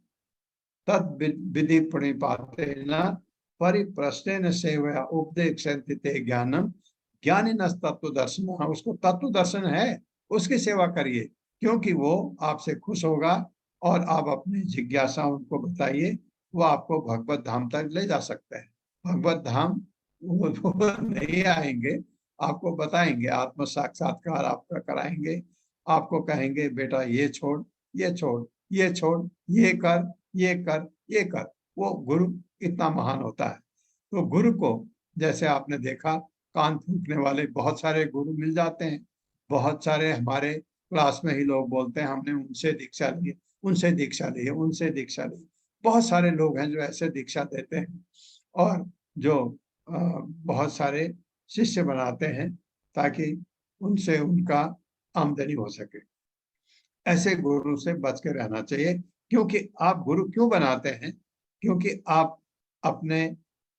तद विधि प्रणिपाते न परिप्रश्नेन सेवया उपदेक्षन्ति ते ज्ञानम ज्ञानी न तत्व दर्शन। उसको तत्व दर्शन है, उसकी सेवा करिए, क्योंकि वो आपसे खुश होगा और आप अपनी जिज्ञासा उनको बताइए, वो आपको भगवत धाम तक ले जा सकते हैं। भगवत धाम वो नहीं आएंगे, आपको बताएंगे, आत्म साक्षात्कार आपका कराएंगे, आपको कहेंगे बेटा ये छोड़, ये छोड़, ये छोड़, ये कर, ये कर, ये कर। वो गुरु इतना महान होता है। तो गुरु को जैसे आपने देखा, कान फूंकने वाले बहुत सारे गुरु मिल जाते हैं। बहुत सारे हमारे क्लास में ही लोग बोलते हैं हमने उनसे दीक्षा ली, उनसे दीक्षा ली, उनसे दीक्षा ली। बहुत सारे लोग हैं जो ऐसे दीक्षा देते हैं और जो बहुत सारे शिष्य बनाते हैं ताकि उनसे उनका आमदनी हो सके। ऐसे गुरु से बच के रहना चाहिए। क्योंकि आप गुरु क्यों बनाते हैं? क्योंकि आप अपने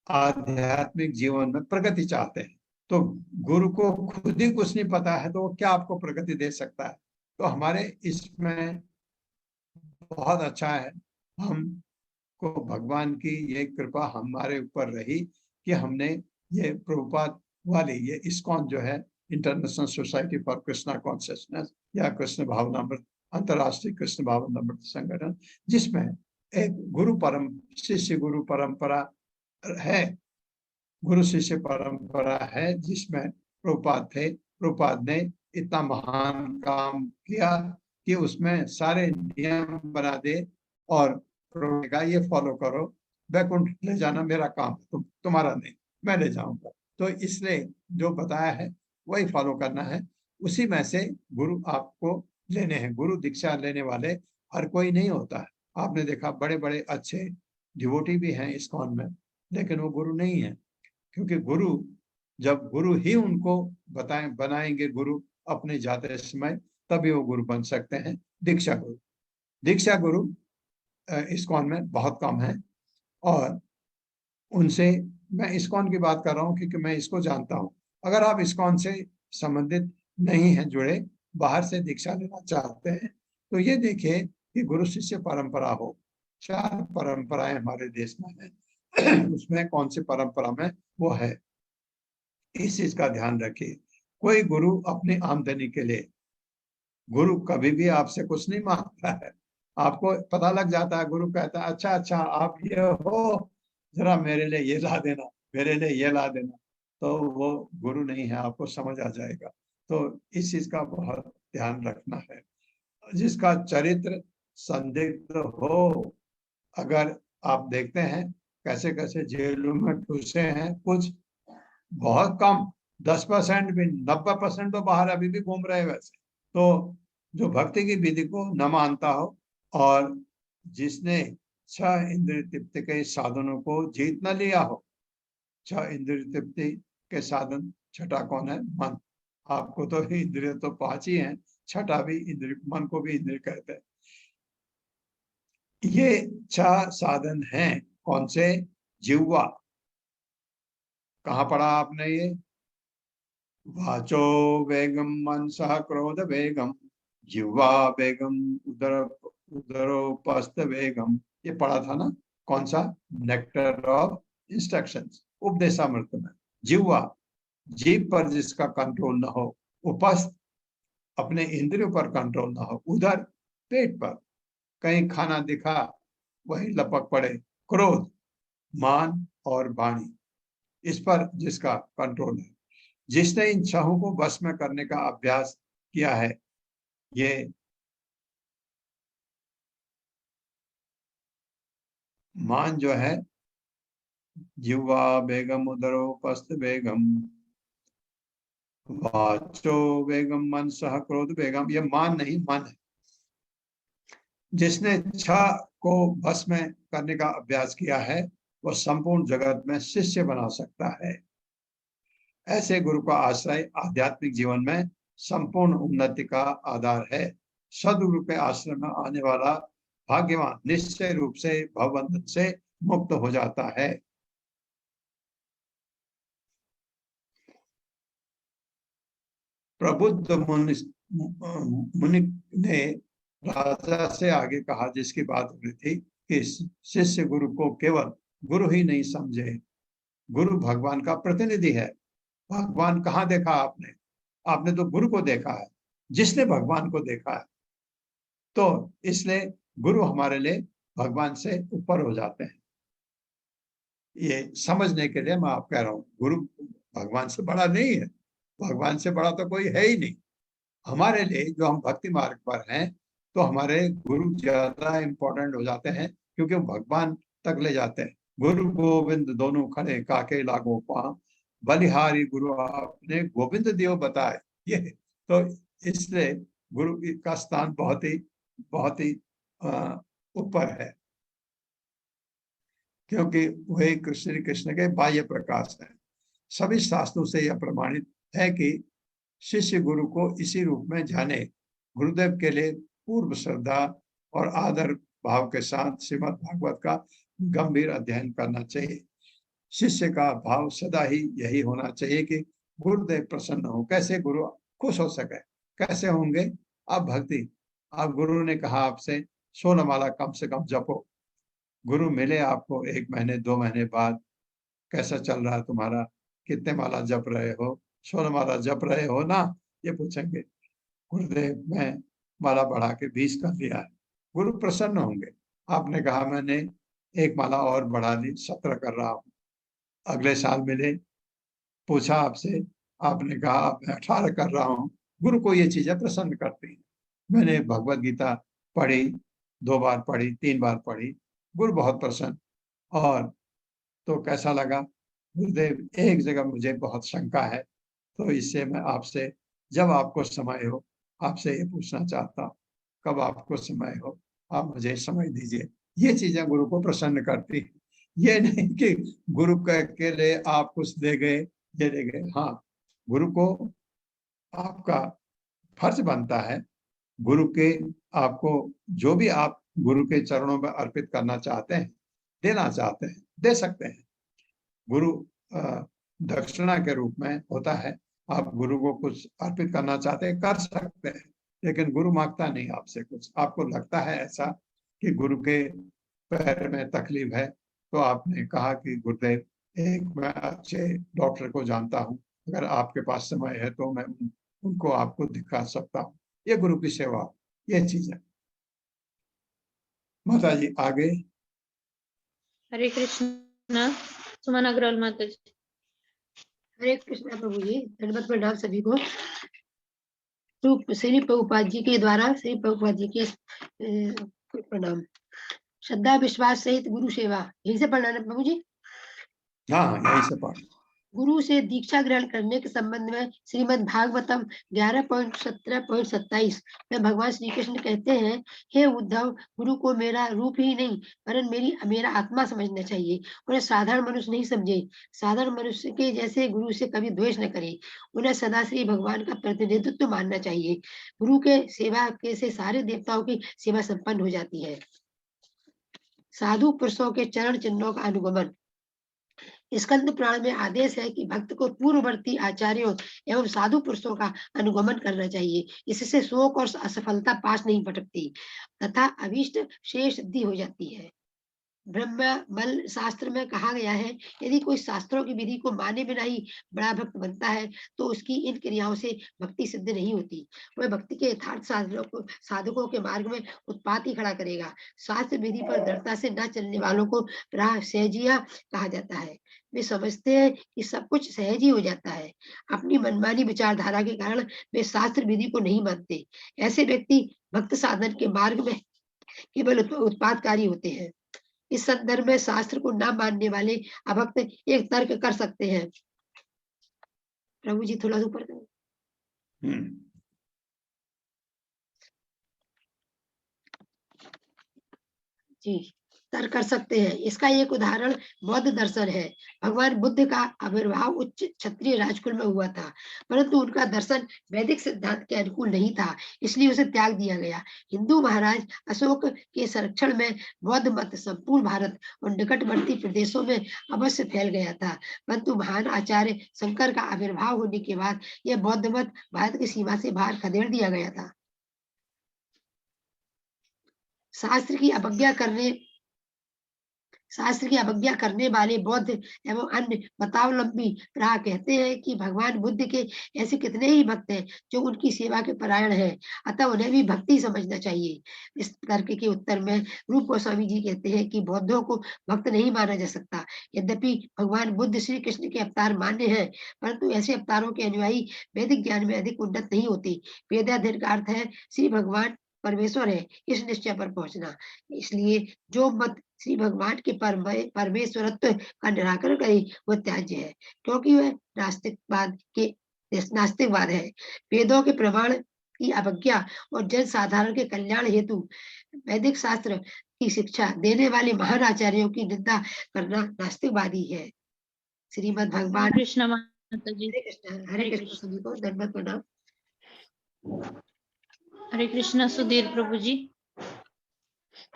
आध्यात्मिक जीवन में प्रगति चाहते हैं। तो गुरु को खुद ही कुछ नहीं पता है तो वो क्या आपको प्रगति दे सकता है? तो हमारे इसमें बहुत अच्छा है, हमको भगवान की ये कृपा हमारे ऊपर रही कि हमने ये प्रभुपाद वाली ये इस्कॉन जो है, international society for Krishna consciousness या कृष्ण भावनामृत, अंतरराष्ट्रीय कृष्ण भावनामृत संगठन, जिसमें एक शिष्य गुरु परंपरा है, गुरु शिष्य परंपरा है, जिसमें प्रभुपाद थे। प्रभुपाद ने इतना महान काम किया कि उसमें सारे नियम बना दे और का ये फॉलो करो, वैकुंठ ले जाना मेरा काम, तुम्हारा नहीं, मैं ले जाऊंगा। तो इसलिए जो बताया है वही फॉलो करना है। उसी में से गुरु आपको लेने हैं। गुरु दीक्षा लेने वाले हर कोई नहीं होता है। आपने देखा बड़े बड़े अच्छे डिवोटी भी हैं इस्कॉन में, लेकिन वो गुरु नहीं है। क्योंकि गुरु, जब गुरु ही उनको बनाएंगे गुरु अपने जाते समय, तभी वो गुरु बन सकते हैं। दीक्षा गुरु, दीक्षा गुरु इस्कॉन में बहुत कम है और उनसे मैं इस्कॉन की बात कर रहा हूँ क्योंकि मैं इसको जानता हूँ। अगर आप इस्कॉन से संबंधित नहीं हैं, जुड़े, बाहर से दीक्षा लेना चाहते हैं, तो ये देखिए कि गुरु शिष्य परंपरा हो। 4 परंपराएं हमारे देश में है, उसमें कौन सी परंपरा में वो है, इस चीज का ध्यान रखिए। कोई गुरु अपनी आमदनी के लिए, गुरु कभी भी आपसे कुछ नहीं मांगता है। आपको पता लग जाता है, गुरु कहता है अच्छा अच्छा आप ये हो, जरा मेरे लिए ये ला देना, मेरे लिए ये ला देना, तो वो गुरु नहीं है, आपको समझ आ जाएगा। तो इस चीज का बहुत ध्यान रखना है। जिसका चरित्र संदिग्ध हो, अगर आप देखते हैं कैसे कैसे जेलों में घुसे हैं, कुछ बहुत कम 10% भी, 90% तो बाहर अभी भी घूम रहे हैं वैसे। तो जो भक्ति की विधि को न मानता हो और जिसने 6 इंद्रिय तृप्ति के साधनों को जीत न लिया हो, 6 इंद्रिय तृप्ति के साधन, छठा कौन है? मन। आपको तो इंद्रिय तो 5 ही हैं, छठा भी इंद्रिय, मन को भी इंद्रिय कहते हैं। ये 6 साधन हैं। कौन से? जिह्वा। कहाँ पढ़ा आपने ये? वाचो वेगम मनसः क्रोध वेगम, जिह्वा वेगम उदरोपस्थ वेगम। ये पढ़ा था ना? कौन सा? नेक्टर ऑफ इंस्ट्रक्शंस, उपदेशामृत में। जिह्वा, जीभ पर जिसका कंट्रोल न हो। उपस्थ, अपने इंद्रियों पर कंट्रोल न हो। उधर, पेट पर कहीं खाना दिखा वही लपक पड़े। क्रोध, मान और वाणी, इस पर जिसका कंट्रोल है। जिसने इन 6 को वश में करने का अभ्यास किया है, ये मान जो है जिह्वा वेगम उदरोपस्थ वेगम वाचो वेगम मनसः क्रोध वेगम। ये मान नहीं, मन है। जिसने इच्छा को बस में करने का अभ्यास किया है वो संपूर्ण जगत में शिष्य बना सकता है। ऐसे गुरु का आश्रय आध्यात्मिक जीवन में संपूर्ण उन्नति का आधार है। सदगुरु के आश्रम में आने वाला भाग्यवान निश्चय रूप से भवबंधन से मुक्त हो जाता है। प्रबुद्ध मुनि ने राजा से आगे कहा, जिसकी बात हो रही थी कि शिष्य गुरु को केवल गुरु ही नहीं समझे, गुरु भगवान का प्रतिनिधि है। भगवान कहाँ देखा आपने? आपने तो गुरु को देखा है, जिसने भगवान को देखा है। तो इसलिए गुरु हमारे लिए भगवान से ऊपर हो जाते हैं। ये समझने के लिए मैं आप कह रहा हूँ, गुरु भगवान से बड़ा नहीं है। भगवान से बड़ा तो कोई है ही नहीं। हमारे लिए जो हम भक्ति मार्ग पर हैं, तो हमारे गुरु ज्यादा इंपॉर्टेंट हो जाते हैं, क्योंकि वो भगवान तक ले जाते हैं। गुरु गोविंद दोनों खड़े काके लागो पांव, बलिहारी गुरु आपने गोविंद दियो बताए। ये तो इसलिए गुरु का स्थान बहुत ही ऊपर है, क्योंकि वही श्री कृष्ण के बाह्य प्रकाश है। सभी शास्त्रों से यह प्रमाणित है कि शिष्य गुरु को इसी रूप में जाने। गुरुदेव के लिए पूर्व श्रद्धा और आदर भाव के साथ श्रीमद् भागवत का गंभीर अध्ययन करना चाहिए। शिष्य का भाव सदा ही यही होना चाहिए कि गुरुदेव प्रसन्न हो। कैसे गुरु खुश हो सके? कैसे होंगे? आप भक्ति, आप गुरु ने कहा आपसे 16 माला कम से कम जपो। गुरु मिले आपको 1 महीने 2 महीने बाद, कैसा चल रहा है तुम्हारा, कितने माला जप रहे हो, 16 माला जप रहे हो ना, ये पूछेंगे। गुरुदेव मैं माला बढ़ा के 20 कर दिया है। गुरु प्रसन्न होंगे। आपने कहा मैंने 1 माला और बढ़ा दी, 17 कर रहा हूँ। अगले साल मिले, पूछा आपसे, आपने कहा मैं 18 कर रहा हूँ। गुरु को ये चीजें प्रसन्न करती हैं। मैंने भगवत गीता पढ़ी, 2 बार पढ़ी, 3 बार पढ़ी, गुरु बहुत प्रसन्न। और तो कैसा लगा? गुरुदेव एक जगह मुझे बहुत शंका है, तो इससे मैं आपसे, जब आपको समय हो, आपसे ये पूछना चाहता हूँ, कब आपको समय हो आप मुझे समय दीजिए। ये चीजें गुरु को प्रसन्न करती हैं। ये नहीं कि गुरु के लिए आप कुछ दे गए, ये दे गए। हाँ, गुरु को आपका फर्ज बनता है, गुरु के आपको जो भी आप गुरु के चरणों में अर्पित करना चाहते हैं, देना चाहते हैं, दे सकते हैं। गुरु दक्षिणा के रूप में होता है। आप गुरु को कुछ अर्पित करना चाहते हैं, कर सकते हैं, लेकिन गुरु मांगता नहीं आपसे कुछ। आपको लगता है ऐसा कि गुरु के पैर में तकलीफ है, तो आपने कहा कि गुरुदेव मैं अच्छे डॉक्टर को जानता हूँ, अगर आपके पास समय है तो मैं उनको आपको दिखा सकता हूँ। ये गुरु की सेवा, ये चीज है। माता जी आगे। हरे कृष्णा। सुमन अग्रवाल माता जी। हरे कृष्णा प्रभु जी, धन्यवाद प्रणाम सभी को। श्री प्रभुपाद जी के द्वारा श्री प्रभुपाद जी के प्रणाम। श्रद्धा विश्वास सहित गुरु सेवा, यही से पढ़ना प्रभु जी? हाँ, यही से पढ़। गुरु से दीक्षा ग्रहण करने के संबंध में श्रीमद् भागवतम 11.17.27 में भगवान श्री कृष्ण कहते हैं, हे उद्धव, गुरु को मेरा रूप ही नहीं वरन मेरा आत्मा समझना चाहिए। उन्हें साधारण मनुष्य नहीं समझे। साधारण मनुष्य के जैसे गुरु से कभी द्वेष न करे। उन्हें सदा श्री भगवान का प्रतिनिधित्व मानना चाहिए। गुरु के सेवा के से सारे देवताओं की सेवा संपन्न हो जाती है। साधु पुरुषों के चरण चिन्हों का अनुगमन। स्कंद पुराण में आदेश है कि भक्त को पूर्ववर्ती आचार्यों एवं साधु पुरुषों का अनुगमन करना चाहिए। इससे शोक और असफलता पास नहीं भटकती तथा अभीष्ट शेष सिद्धि हो जाती है। ब्रह्मबल शास्त्र में कहा गया है, यदि कोई शास्त्रों की विधि को माने बिना ही बड़ा भक्त बनता है तो उसकी इन क्रियाओं से भक्ति सिद्ध नहीं होती। वह भक्ति के यथार्थ साधकों के मार्ग में उत्पात ही खड़ा करेगा। शास्त्र विधि पर दृढ़ता से न चलने वालों को सहजिया कहा जाता है। वे समझते हैं कि सब कुछ सहज ही हो जाता है। अपनी मनमानी विचारधारा के कारण वे शास्त्र विधि को नहीं मानते। ऐसे व्यक्ति भक्त साधन के मार्ग में केवल उत्पादकारी होते हैं। इस संदर्भ में शास्त्र को न मानने वाले अभक्त एक तर्क कर सकते हैं। प्रभु जी थोड़ा सा ऊपर करें। जी, तर्क कर सकते हैं। इसका एक उदाहरण बौद्ध दर्शन है। भगवान बुद्ध का आविर्भाव उच्च क्षत्रिय राजकुल में हुआ था, परंतु उनका दर्शन वैदिक सिद्धांत के अनुकूल नहीं था, इसलिए उसे त्याग दिया गया। हिंदू महाराज अशोक के संरक्षण में बौद्ध मत संपूर्ण भारत और निकटवर्ती प्रदेशों में अवश्य फैल गया था, परंतु महान आचार्य शंकर का आविर्भाव होने के बाद यह बौद्ध मत भारत की सीमा से बाहर खदेड़ दिया गया था। शास्त्र की अवज्ञा करने वाले बौद्ध एवं अन्य मतावलंबी प्राय कहते हैं कि भगवान बुद्ध के ऐसे कितने ही भक्त हैं जो उनकी सेवा के परायण हैं, अतः उन्हें भी भक्ति समझना चाहिए। इस तर्क के उत्तर में रूप गोस्वामी जी कहते हैं कि बौद्धों को भक्त नहीं माना जा सकता। यद्यपि भगवान बुद्ध श्री कृष्ण के अवतार मान्य हैं, परंतु ऐसे अवतारों के अनुयायी वैदिक ज्ञान में अधिक उन्नत नहीं होते। वेदाध्ययन का अर्थ है श्री भगवान परमेश्वर है, इस निश्चय पर पहुंचना। इसलिए जो मत श्री भगवान के परमेश्वरत्व का निराकरण करे वह त्याज्य है, क्योंकि वह नास्तिकवाद है। वेदों के प्रमाण की अवज्ञा और जन साधारण के कल्याण हेतु वैदिक शास्त्र की शिक्षा देने वाले महान आचार्यों की निंदा करना नास्तिकवादी है। श्रीमद् भगवान कृष्ण माता जी। हरे कृष्ण सभी को दंडवत प्रणाम। हरे कृष्णा सुधीर प्रभु जी।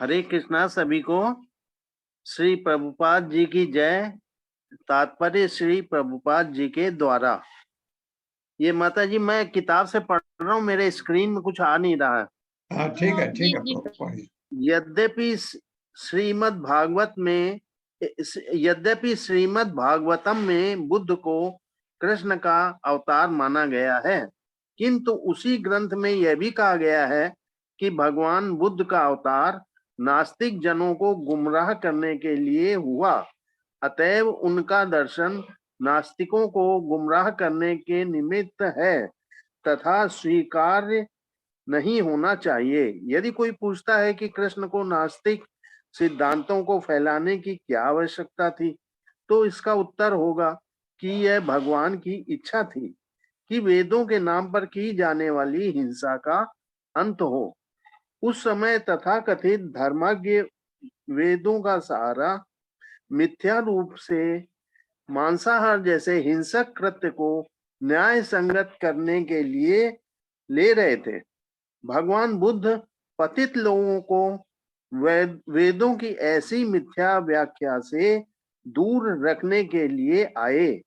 हरे कृष्णा सभी को। श्री प्रभुपाद जी की जय। तात्पर्य श्री प्रभुपाद जी के द्वारा। ये माता जी मैं किताब से पढ़ रहा हूँ, मेरे स्क्रीन में कुछ आ नहीं रहा है। हाँ ठीक है पढ़िए। यद्यपि श्रीमद् भागवतम में बुद्ध को कृष्ण का अवतार माना गया है, किंतु उसी ग्रंथ में यह भी कहा गया है कि भगवान बुद्ध का अवतार नास्तिक जनों को गुमराह करने के लिए हुआ, अतएव उनका दर्शन नास्तिकों को गुमराह करने के निमित्त है तथा स्वीकार्य नहीं होना चाहिए। यदि कोई पूछता है कि कृष्ण को नास्तिक सिद्धांतों को फैलाने की क्या आवश्यकता थी, तो इसका उत्तर होगा कि यह भगवान की इच्छा थी कि वेदों के नाम पर की जाने वाली हिंसा का अंत हो। उस समय तथाकथित धर्मज्ञ वेदों का सहारा मिथ्या रूप से मांसाहार जैसे हिंसक कृत्य को न्याय संगत करने के लिए ले रहे थे। भगवान बुद्ध पतित लोगों को वेदों की ऐसी मिथ्या व्याख्या से दूर रखने के लिए आए।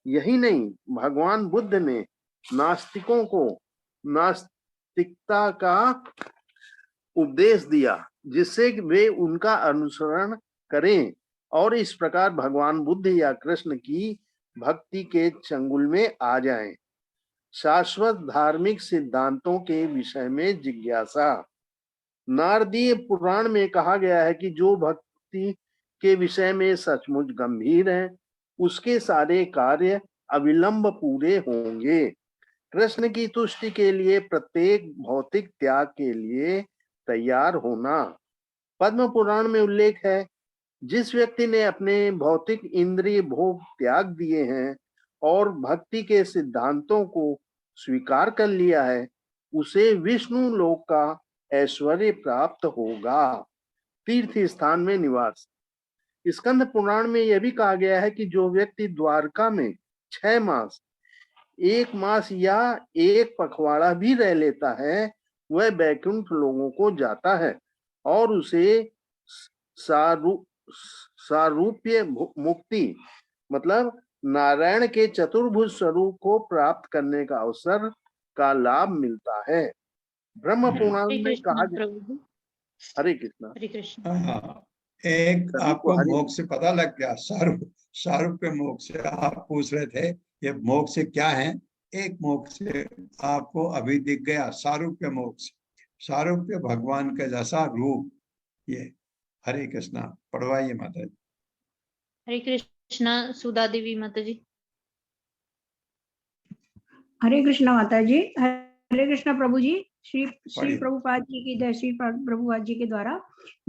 यही नहीं, भगवान बुद्ध ने नास्तिकों को नास्तिकता का उपदेश दिया जिससे वे उनका अनुसरण करें और इस प्रकार भगवान बुद्ध या कृष्ण की भक्ति के चंगुल में आ जाएं। शाश्वत धार्मिक सिद्धांतों के विषय में जिज्ञासा। नारदीय पुराण में कहा गया है कि जो भक्ति के विषय में सचमुच गंभीर है उसके सारे कार्य अविलंब पूरे होंगे। कृष्ण की तुष्टि के लिए प्रत्येक भौतिक त्याग के लिए तैयार होना। पद्म पुराण में उल्लेख है, जिस व्यक्ति ने अपने भौतिक इंद्रिय भोग त्याग दिए हैं और भक्ति के सिद्धांतों को स्वीकार कर लिया है, उसे विष्णु लोक का ऐश्वर्य प्राप्त होगा। तीर्थ स्थान में निवास। स्कंद पुराण में यह भी कहा गया है कि जो व्यक्ति द्वारका में 6 मास, 1 मास या 1 पखवाड़ा भी रह लेता है, वह वैकुंठ लोगों को जाता है और उसे सारूप्य मुक्ति मतलब नारायण के चतुर्भुज स्वरूप को प्राप्त करने का अवसर का लाभ मिलता है। ब्रह्म पुराण में कहा गया। हरे कृष्णा। हरे कृष्ण। एक आपको मोक्ष से पता लग गया। सारूप्य मोक्ष आप पूछ रहे थे, ये मोक्ष क्या है? एक मोक्ष आपको अभी दिख गया, सारूप्य मोक्ष। सारूप्य भगवान का जैसा रूप ये। हरे कृष्णा। पढ़वाइए माता जी। हरे कृष्णा सुधा देवी माता जी। हरे कृष्णा माता जी। हरे कृष्णा प्रभु जी। श्री प्रभुपाद जी की जय। श्री प्रभुपाद जी के द्वारा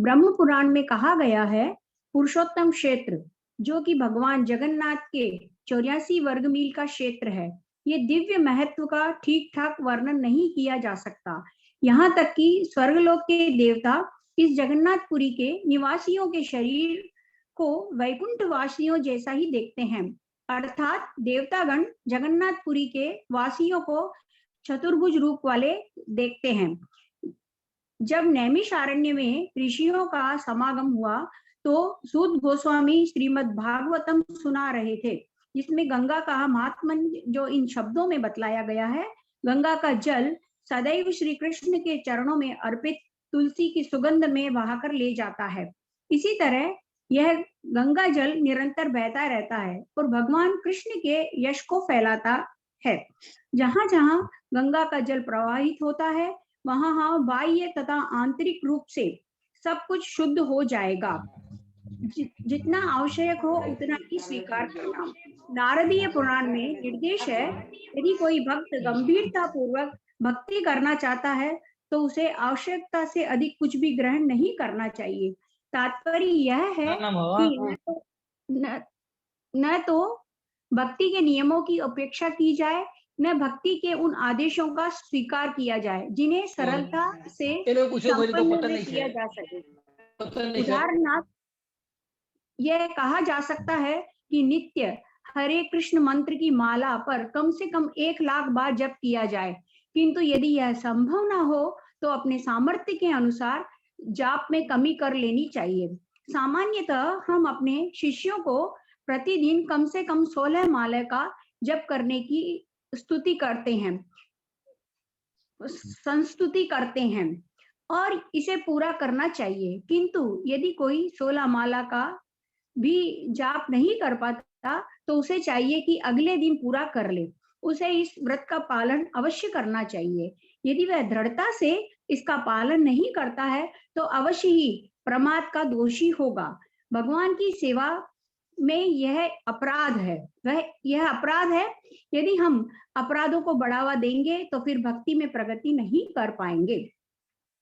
ब्रह्म पुराण में कहा गया है पुरुषोत्तम क्षेत्र, जो कि भगवान जगन्नाथ के 84 वर्ग मील का क्षेत्र है। ये दिव्य महत्व का ठीक ठाक वर्णन नहीं किया जा सकता। यहाँ तक कि स्वर्गलोक के देवता इस जगन्नाथपुरी के निवासियों के शरीर को वैकुंठ वासियों जैसा ही देखते हैं, अर्थात देवतागण जगन्नाथपुरी के वासियों को चतुर्भुज रूप वाले देखते हैं। जब नैमिषारण्य में ऋषियों का समागम हुआ तो सूत गोस्वामी श्रीमद् भागवतम सुना रहे थे, जिसमें गंगा का महात्म्य जो इन शब्दों में बतलाया गया है। गंगा का जल सदैव श्री कृष्ण के चरणों में अर्पित तुलसी की सुगंध में बहाकर ले जाता है। इसी तरह यह गंगा जल निरंतर बहता रहता है और भगवान कृष्ण के यश को फैलाता है। जहां जहां गंगा का जल प्रवाहित होता है वहां बाह्य तथा आंतरिक रूप से सब कुछ शुद्ध हो जाएगा। जितना आवश्यक हो उतना ही स्वीकार करना। नारदीय पुराण में निर्देश है, यदि कोई भक्त गंभीरता पूर्वक भक्ति करना चाहता है तो उसे आवश्यकता से अधिक कुछ भी ग्रहण नहीं करना चाहिए। तात्पर्य यह है कि न तो भक्ति के नियमों की उपेक्षा की जाए, न भक्ति के उन आदेशों का स्वीकार किया जाए जिन्हें सरलता से संपन्न किया जा सके। उदाहरणार्थ यह कहा जा सकता है कि नित्य हरे कृष्ण मंत्र की माला पर कम से कम 1 लाख बार जप किया जाए, किंतु यदि यह संभव ना हो तो अपने सामर्थ्य के अनुसार जाप में कमी कर लेनी चाहिए। सामान्यतः हम अपने शिष्यों को प्रतिदिन कम से कम 16 माला का जप करने की स्तुति करते हैं, संस्तुति करते हैं और इसे पूरा करना चाहिए। किंतु यदि कोई 16 माला का भी जाप नहीं कर पाता तो उसे चाहिए कि अगले दिन पूरा कर ले। उसे इस व्रत का पालन अवश्य करना चाहिए। यदि वह दृढ़ता से इसका पालन नहीं करता है तो अवश्य ही प्रमाद का दोषी होगा। भगवान की सेवा में यह अपराध है, यह अपराध है। यदि हम अपराधों को बढ़ावा देंगे तो फिर भक्ति में प्रगति नहीं कर पाएंगे।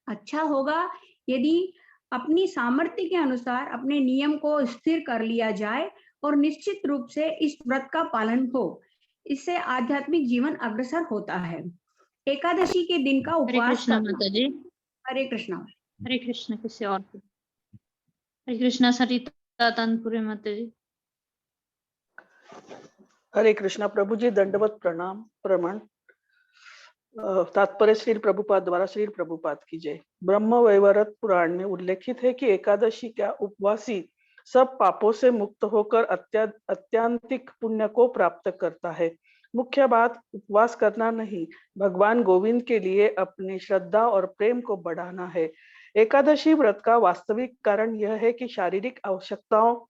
अच्छा होगा यदि अपनी सामर्थ्य के अनुसार अपने नियम को स्थिर कर लिया जाए और निश्चित रूप से इस व्रत का पालन हो। इससे आध्यात्मिक जीवन अग्रसर होता है। एकादशी के दिन का उपवास करना। हरे कृष्णा। हरे कृष्ण। किसी और को? हरे कृष्णा। सरिता तानपुरे माता जी। हरे कृष्णा प्रभु जी, दंडवत प्रणाम प्रमाण। तात्पर्य श्री प्रभुपाद द्वारा श्री प्रभुपाद की जय। ब्रह्म वैवर्त पुराण में उल्लेखित है कि एकादशी का उपवासी सब पापों से मुक्त होकर अत्यांतिक पुण्य को प्राप्त करता है। मुख्य बात उपवास करना नहीं, भगवान गोविंद के लिए अपनी श्रद्धा और प्रेम को बढ़ाना है। एकादशी व्रत का वास्तविक कारण यह है कि शारीरिक आवश्यकताओं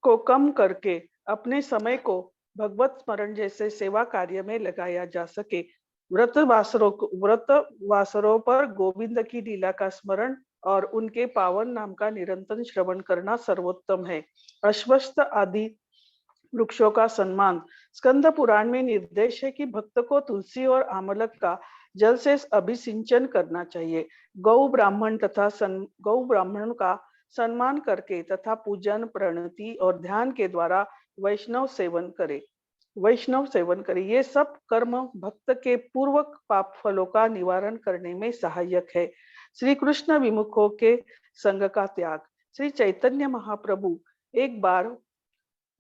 को कम करके अपने समय को भगवत स्मरण जैसे सेवा कार्य में लगाया जा सके। व्रत वासरों पर गोविंद की लीला का स्मरण और उनके पावन नाम का निरंतर श्रवण करना सर्वोत्तम है। अश्वत्थ आदि वृक्षों का सम्मान। स्कंद पुराण में निर्देश है कि भक्त को तुलसी और आमलक का जल से अभिसिंचन करना चाहिए। गौ ब्राह्मण का सम्मान करके तथा पूजन, प्रणति और ध्यान के द्वारा वैष्णव सेवन करे। ये सब कर्म भक्त के पूर्व पाप फलों का निवारण करने में सहायक है। श्री कृष्ण विमुखों के संग का त्याग। श्री चैतन्य महाप्रभु एक बार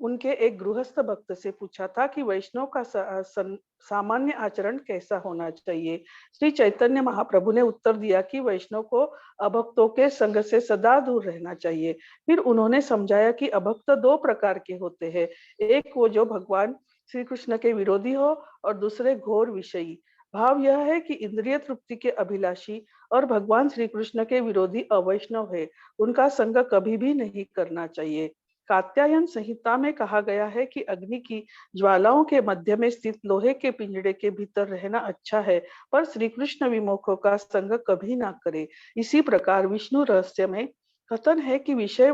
उनके एक गृहस्थ भक्त से पूछा था कि वैष्णव का सामान्य आचरण कैसा होना चाहिए। श्री चैतन्य महाप्रभु ने उत्तर दिया कि वैष्णव को अभक्तों के संग से सदा दूर रहना चाहिए। फिर उन्होंने समझाया कि अभक्त 2 प्रकार के होते हैं, एक वो जो भगवान श्री कृष्ण के विरोधी हो और दूसरे घोर विषयी। भाव यह है कि इंद्रिय तृप्ति के अभिलाषी और भगवान श्री कृष्ण के विरोधी अवैष्णव है, उनका संग कभी भी नहीं करना चाहिए। कात्यायन संहिता में कहा गया है कि अग्नि की ज्वालाओं के मध्य में स्थित लोहे के पिंजड़े के भीतर रहना अच्छा है, पर श्री कृष्ण विमुखों का संग कभी ना करे। इसी प्रकार विष्णु रहस्य में कथन है कि विषय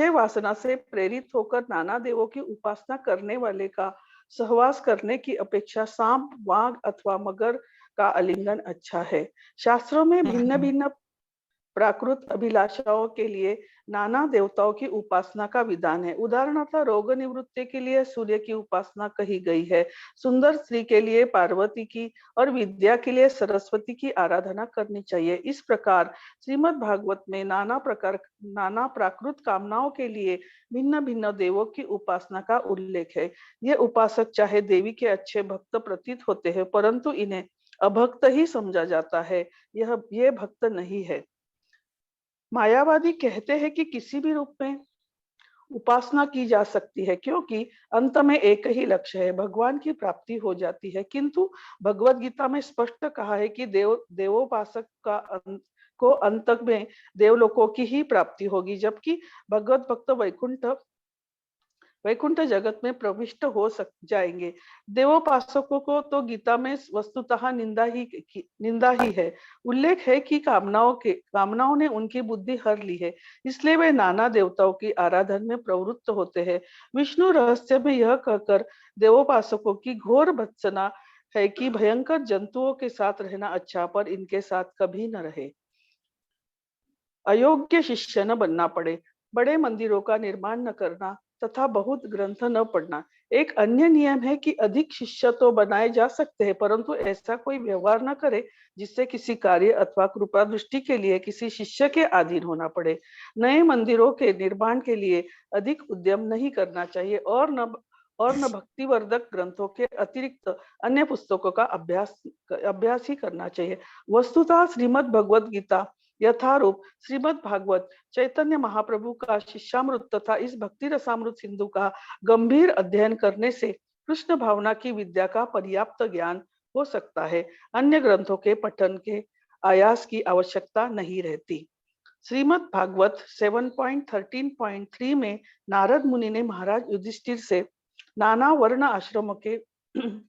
वासना से प्रेरित होकर नाना देवों की उपासना करने वाले का सहवास करने की अपेक्षा सांप, वाघ अथवा मगर का आलिंगन अच्छा है। शास्त्रों में भिन्न भिन्न प्राकृत अभिलाषाओं के लिए नाना देवताओं की उपासना का विधान है। उदाहरणार्थ रोग निवृत्ति के लिए सूर्य की उपासना कही गई है, सुंदर स्त्री के लिए पार्वती की और विद्या के लिए सरस्वती की आराधना करनी चाहिए। इस प्रकार श्रीमद् भागवत में नाना प्राकृत कामनाओं के लिए भिन्न भिन्न देवों की उपासना का उल्लेख है। ये उपासक चाहे देवी के अच्छे भक्त प्रतीत होते हैं, परंतु इन्हें अभक्त ही समझा जाता है, ये भक्त नहीं है। मायावादी कहते हैं कि किसी भी रूप में उपासना की जा सकती है, क्योंकि अंत में एक ही लक्ष्य है, भगवान की प्राप्ति हो जाती है। किंतु भगवत गीता में स्पष्ट कहा है कि देवोपासक को अंत में देवलोकों की ही प्राप्ति होगी, जबकि भगवत भक्त वैकुंठ जगत में प्रविष्ट हो जाएंगे। देवोपासकों को तो गीता में वस्तुतः निंदा ही है। उल्लेख है कि कामनाओं ने उनकी बुद्धि हर ली है, इसलिए वे नाना देवताओं की आराधना में प्रवृत्त होते हैं। विष्णु रहस्य में यह कहकर देवोपासकों की घोर भत्सना है कि भयंकर जंतुओं के साथ रहना अच्छा, पर इनके साथ कभी न रहे। अयोग्य शिष्य न बनना पड़े, बड़े मंदिरों का निर्माण न करना तथा बहुत ग्रंथ न पढ़ना। एक अन्य नियम है कि अधिक शिष्य तो बनाए जा सकते हैं, परंतु ऐसा कोई व्यवहार न करे जिससे किसी कार्य अथवा कृपा दृष्टि के लिए किसी शिष्य के अधीन होना पड़े। नए मंदिरों के निर्माण के लिए अधिक उद्यम नहीं करना चाहिए और न भक्तिवर्धक ग्रंथों के अतिरिक्त अन्य पुस्तकों का अभ्यास ही करना चाहिए। वस्तुतः श्रीमद् भगवद गीता यथारूप श्रीमद् भागवत चैतन्य महाप्रभु का शिष्यामृत तथा इस भक्ति रसामृत सिंधु का गंभीर अध्ययन करने से कृष्ण भावना की विद्या का पर्याप्त ज्ञान हो सकता है। अन्य ग्रंथों के पठन के आयास की आवश्यकता नहीं रहती। श्रीमद् भागवत 7.13.3 में नारद मुनि ने महाराज युधिष्ठिर से नाना वर्ण आश्रमों के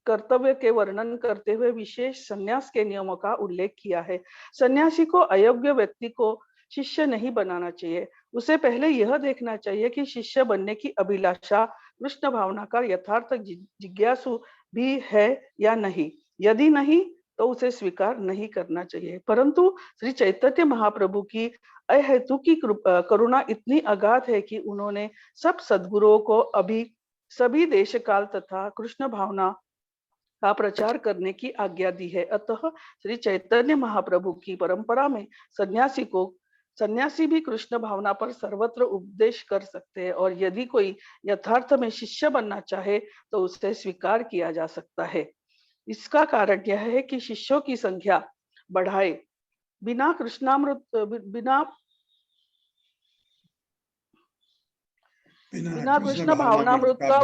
कर्तव्य के वर्णन करते हुए विशेष संन्यास के नियमों का उल्लेख किया है। सन्यासी को अयोग्य व्यक्ति को शिष्य नहीं बनाना चाहिए। उसे पहले यह देखना चाहिए कि शिष्य बनने की अभिलाषा कृष्ण भावना का यथार्थ जिज्ञासु भी है या नहीं। यदि नहीं तो उसे स्वीकार नहीं करना चाहिए। परंतु श्री चैतन्य महाप्रभु की अहेतुकी करुणा इतनी अगाध है कि उन्होंने सब सद्गुरुओं को अभी सभी देश काल तथा कृष्ण भावना का प्रचार करने की आज्ञा दी है। अतः श्री चैतन्य महाप्रभु की परंपरा में सन्यासी भी कृष्ण भावना पर सर्वत्र उपदेश कर सकते हैं, और यदि कोई यथार्थ में शिष्य बनना चाहे तो उसे स्वीकार किया जा सकता है। इसका कारण यह है कि शिष्यों की संख्या बढ़ाए बिना कृष्ण भावनामृत का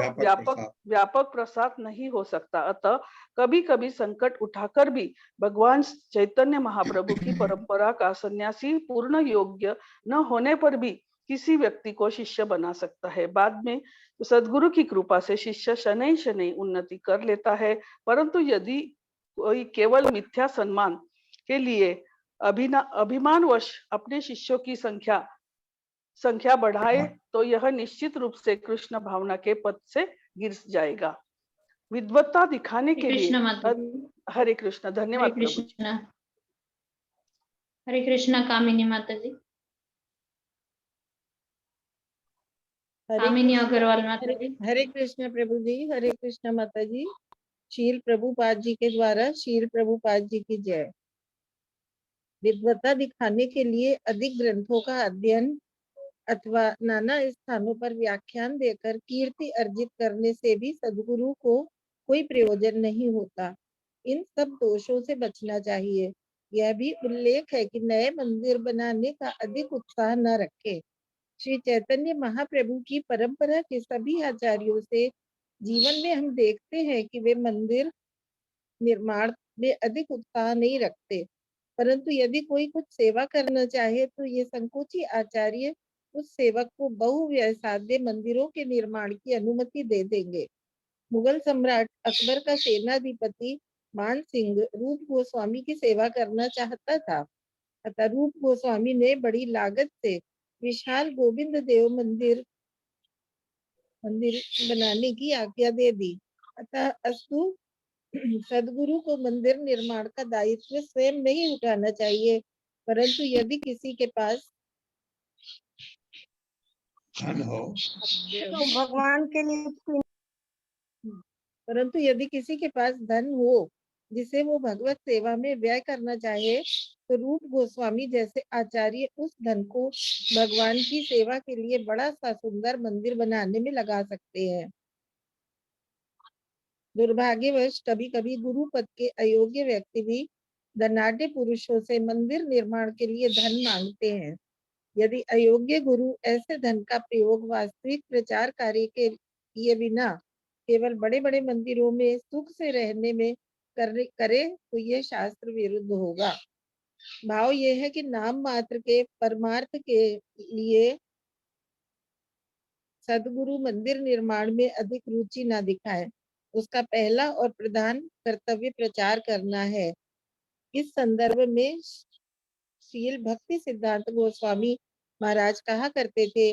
व्यापक प्रसार नहीं हो सकता। अतः कभी कभी संकट उठाकर भी भगवान चैतन्य महाप्रभु की परंपरा का सन्यासी पूर्ण योग्य न होने पर भी किसी व्यक्ति को शिष्य बना सकता है। बाद में सद्गुरु की कृपा से शिष्य शनै शनै उन्नति कर लेता है, परंतु यदि कोई केवल मिथ्या सम्मान के लिए अभिमानवश अपने शिष्यों की संख्या बढ़ाए तो यह निश्चित रूप से कृष्ण भावना के पद से गिर जाएगा। विद्वत्ता दिखाने के लिए हरे कृष्ण। धन्यवाद प्रभु। हरे कृष्ण। कामिनी माता जी। कामिनी अग्रवाल माता जी। हरे कृष्ण प्रभु जी। हरे कृष्ण माता जी। शील प्रभुपाद जी के द्वारा शील प्रभुपाद जी की जय। विद्वत्ता दिखाने के लिए अधिक ग्रंथों का अध्ययन अथवा नाना स्थानों पर व्याख्यान देकर कीर्ति अर्जित करने से भी सद्गुरु को कोई प्रयोजन नहीं होता। इन सब दोषों से बचना चाहिए। यह भी उल्लेख है कि नए मंदिर बनाने का अधिक उत्साह न रखे। श्री चैतन्य महाप्रभु की परंपरा के सभी आचार्यों से जीवन में हम देखते हैं कि वे मंदिर निर्माण में अधिक उत्साह नहीं रखते, परंतु यदि कोई कुछ सेवा करना चाहे तो ये संकोची आचार्य उस सेवक को बहुव्ययसाध्य मंदिरों के निर्माण की अनुमति दे देंगे। मुगल सम्राट अकबर का सेनाधिपति मान सिंह रूप गोस्वामी की सेवा करना चाहता था, अतः रूप गोस्वामी ने बड़ी लागत से विशाल गोविंद देव मंदिर बनाने की आज्ञा दे दी। अतः अस्तु सद्गुरु को मंदिर निर्माण का दायित्व स्वयं नहीं उठाना चाहिए, परंतु यदि किसी के पास धन हो तो भगवान के लिए, परंतु यदि किसी के पास धन हो जिसे वो भगवत सेवा में व्यय करना चाहे, तो रूप गोस्वामी जैसे आचार्य उस धन को भगवान की सेवा के लिए बड़ा सा सुंदर मंदिर बनाने में लगा सकते हैं। दुर्भाग्यवश कभी कभी गुरु पद के अयोग्य व्यक्ति भी धनाढ्य पुरुषों से मंदिर निर्माण के लिए धन मांगते हैं। यदि अयोग्य गुरु ऐसे धन का प्रयोग वास्तविक प्रचार कार्य के लिए बिना केवल बड़े बड़े मंदिरों में सुख से रहने में करे तो यह शास्त्र विरुद्ध होगा। भाव यह है कि नाम मात्र के परमार्थ के लिए सदगुरु मंदिर निर्माण में अधिक रुचि न दिखाए। उसका पहला और प्रधान कर्तव्य प्रचार करना है। इस संदर्भ में श्रील भक्ति सिद्धांत गोस्वामी महाराज कहा करते थे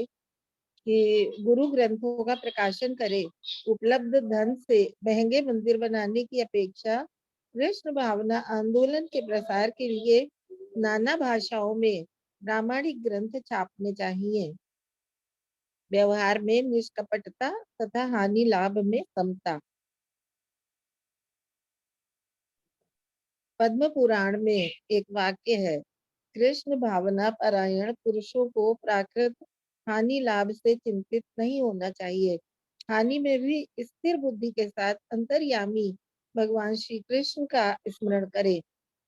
कि गुरु ग्रंथों का प्रकाशन करे। उपलब्ध धन से महंगे मंदिर बनाने की अपेक्षा कृष्ण भावना आंदोलन के प्रसार के लिए नाना भाषाओं में प्रामाणिक ग्रंथ छापने चाहिए। व्यवहार में निष्कपटता तथा हानि लाभ में समता। पद्म पुराण में एक वाक्य है, कृष्ण भावना परायण पुरुषों को प्राकृत हानि लाभ से चिंतित नहीं होना चाहिए। हानि में भी स्थिर बुद्धि के साथ अंतर्यामी भगवान श्री कृष्ण का स्मरण करे।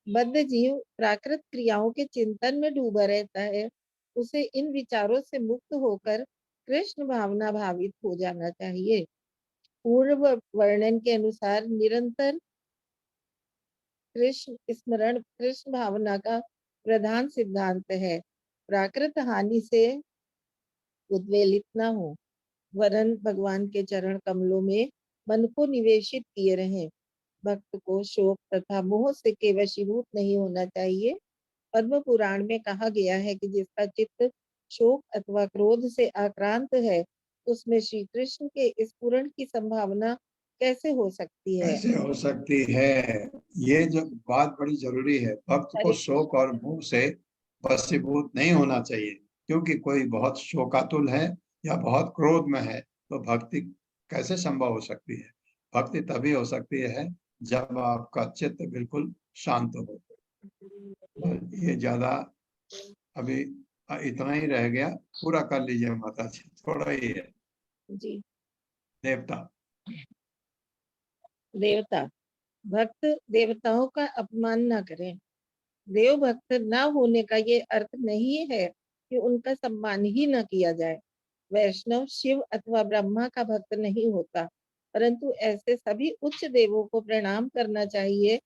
बद्ध जीव प्राकृत क्रियाओं के चिंतन में डूबा रहता है। उसे इन विचारों से मुक्त होकर कृष्ण भावना भावित हो जाना चाहिए। पूर्व वर्णन के अनुसार निरंतर कृष्ण स्मरण कृष्ण भावना का प्रधान सिद्धांत है। प्राकृत हानि से उद्वेलित न हो, वरन भगवान के चरण कमलों में मन को निवेशित किए रहें। भक्त को शोक तथा मोह से के वशीभूत नहीं होना चाहिए। पद्म पुराण में कहा गया है कि जिसका चित्त शोक अथवा क्रोध से आक्रांत है, उसमें श्री कृष्ण के स्फुरण की संभावना कैसे हो सकती है। कैसे हो सकती है, ये जो बात बड़ी जरूरी है। भक्त को शोक और मोह से वशीभूत नहीं होना चाहिए, क्योंकि कोई बहुत शोकातुल है या बहुत क्रोध में है तो भक्ति कैसे संभव हो सकती है। भक्ति तभी हो सकती है जब आपका चित्त बिल्कुल शांत हो। ये ज्यादा अभी इतना ही रह गया, पूरा कर लीजिए माता जी, थोड़ा ही है जी। देवता देवता भक्त देवताओं का अपमान न करें। देव भक्त न होने का ये अर्थ नहीं है कि उनका सम्मान ही न किया जाए। वैष्णव शिव अथवा ब्रह्मा का भक्त नहीं होता, परंतु ऐसे सभी उच्च देवों को प्रणाम करना चाहिए,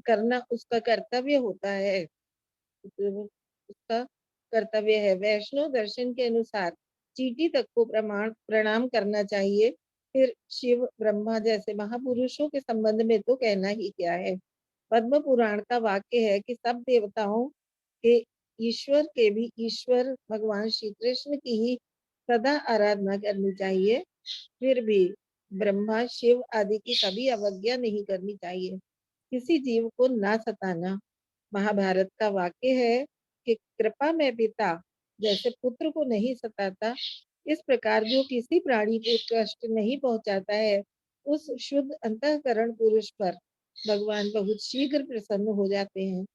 करना उसका कर्तव्य होता है। उसका कर्तव्य है। वैष्णव दर्शन के अनुसार चींटी तक को प्रणाम करना चाहिए, फिर शिव ब्रह्मा जैसे महापुरुषों के संबंध में तो कहना ही क्या है। पद्म पुराण का वाक्य है कि सब देवताओं के ईश्वर के भी ईश्वर भगवान श्री कृष्ण की ही सदा आराधना करनी चाहिए। फिर भी ब्रह्मा शिव आदि की कभी अवज्ञा नहीं करनी चाहिए। किसी जीव को ना सताना। महाभारत का वाक्य है कि कृपा में पिता जैसे पुत्र को नहीं सताता, इस प्रकार जो किसी प्राणी को कष्ट नहीं पहुंचाता है, उस शुद्ध अंतःकरण पुरुष पर भगवान बहुत शीघ्र प्रसन्न हो जाते हैं।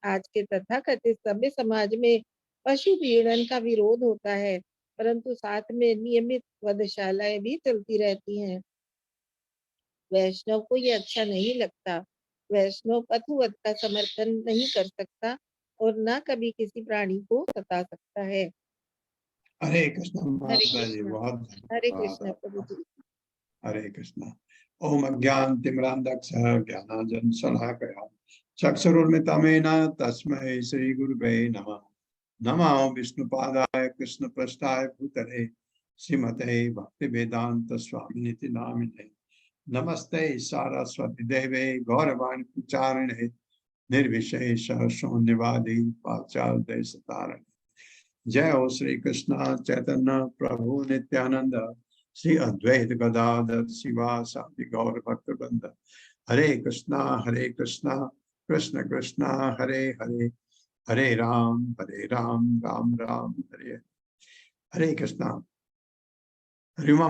आज के तथाकथित सभ्य समाज में पशु पीड़न का विरोध होता है, परंतु साथ में नियमित वधशालाएं भी चलती रहती हैं। वैष्णव को ये अच्छा नहीं लगता। वैष्णव पशुवध का समर्थन नहीं कर सकता और न कभी किसी प्राणी को सता सकता है। हरे कृष्ण हरे माता जी, कृष्ण। बहुत हरे धन्यवाद कृष्ण प्रभु आपका। जी। हरे कृष्ण। ओम अज्ञान तिमिरान्धस्य ज्ञानांजन शलाकया चक्षुरुन्मिलितं तस्मै श्री गुरुवे नमः। नमो विष्णुपादाय कृष्णपृष्ठाय भूतले श्रीमते भक्तिवेदांत स्वामिनिति नामिने। नमस्ते सारस्वती देवे गौरवाणी प्रचारिणे निर्विशेष शून्यवादी पाश्चात्य देशतारिणे। जय हो श्री कृष्ण चैतन्य प्रभु नित्यानंद श्री अद्वैत गदाधर शिवासादि गौर भक्तवृंद। हरे कृष्णा कृष्ण कृष्ण हरे हरे, हरे राम राम राम हरे हरे कृष्णा। रिमा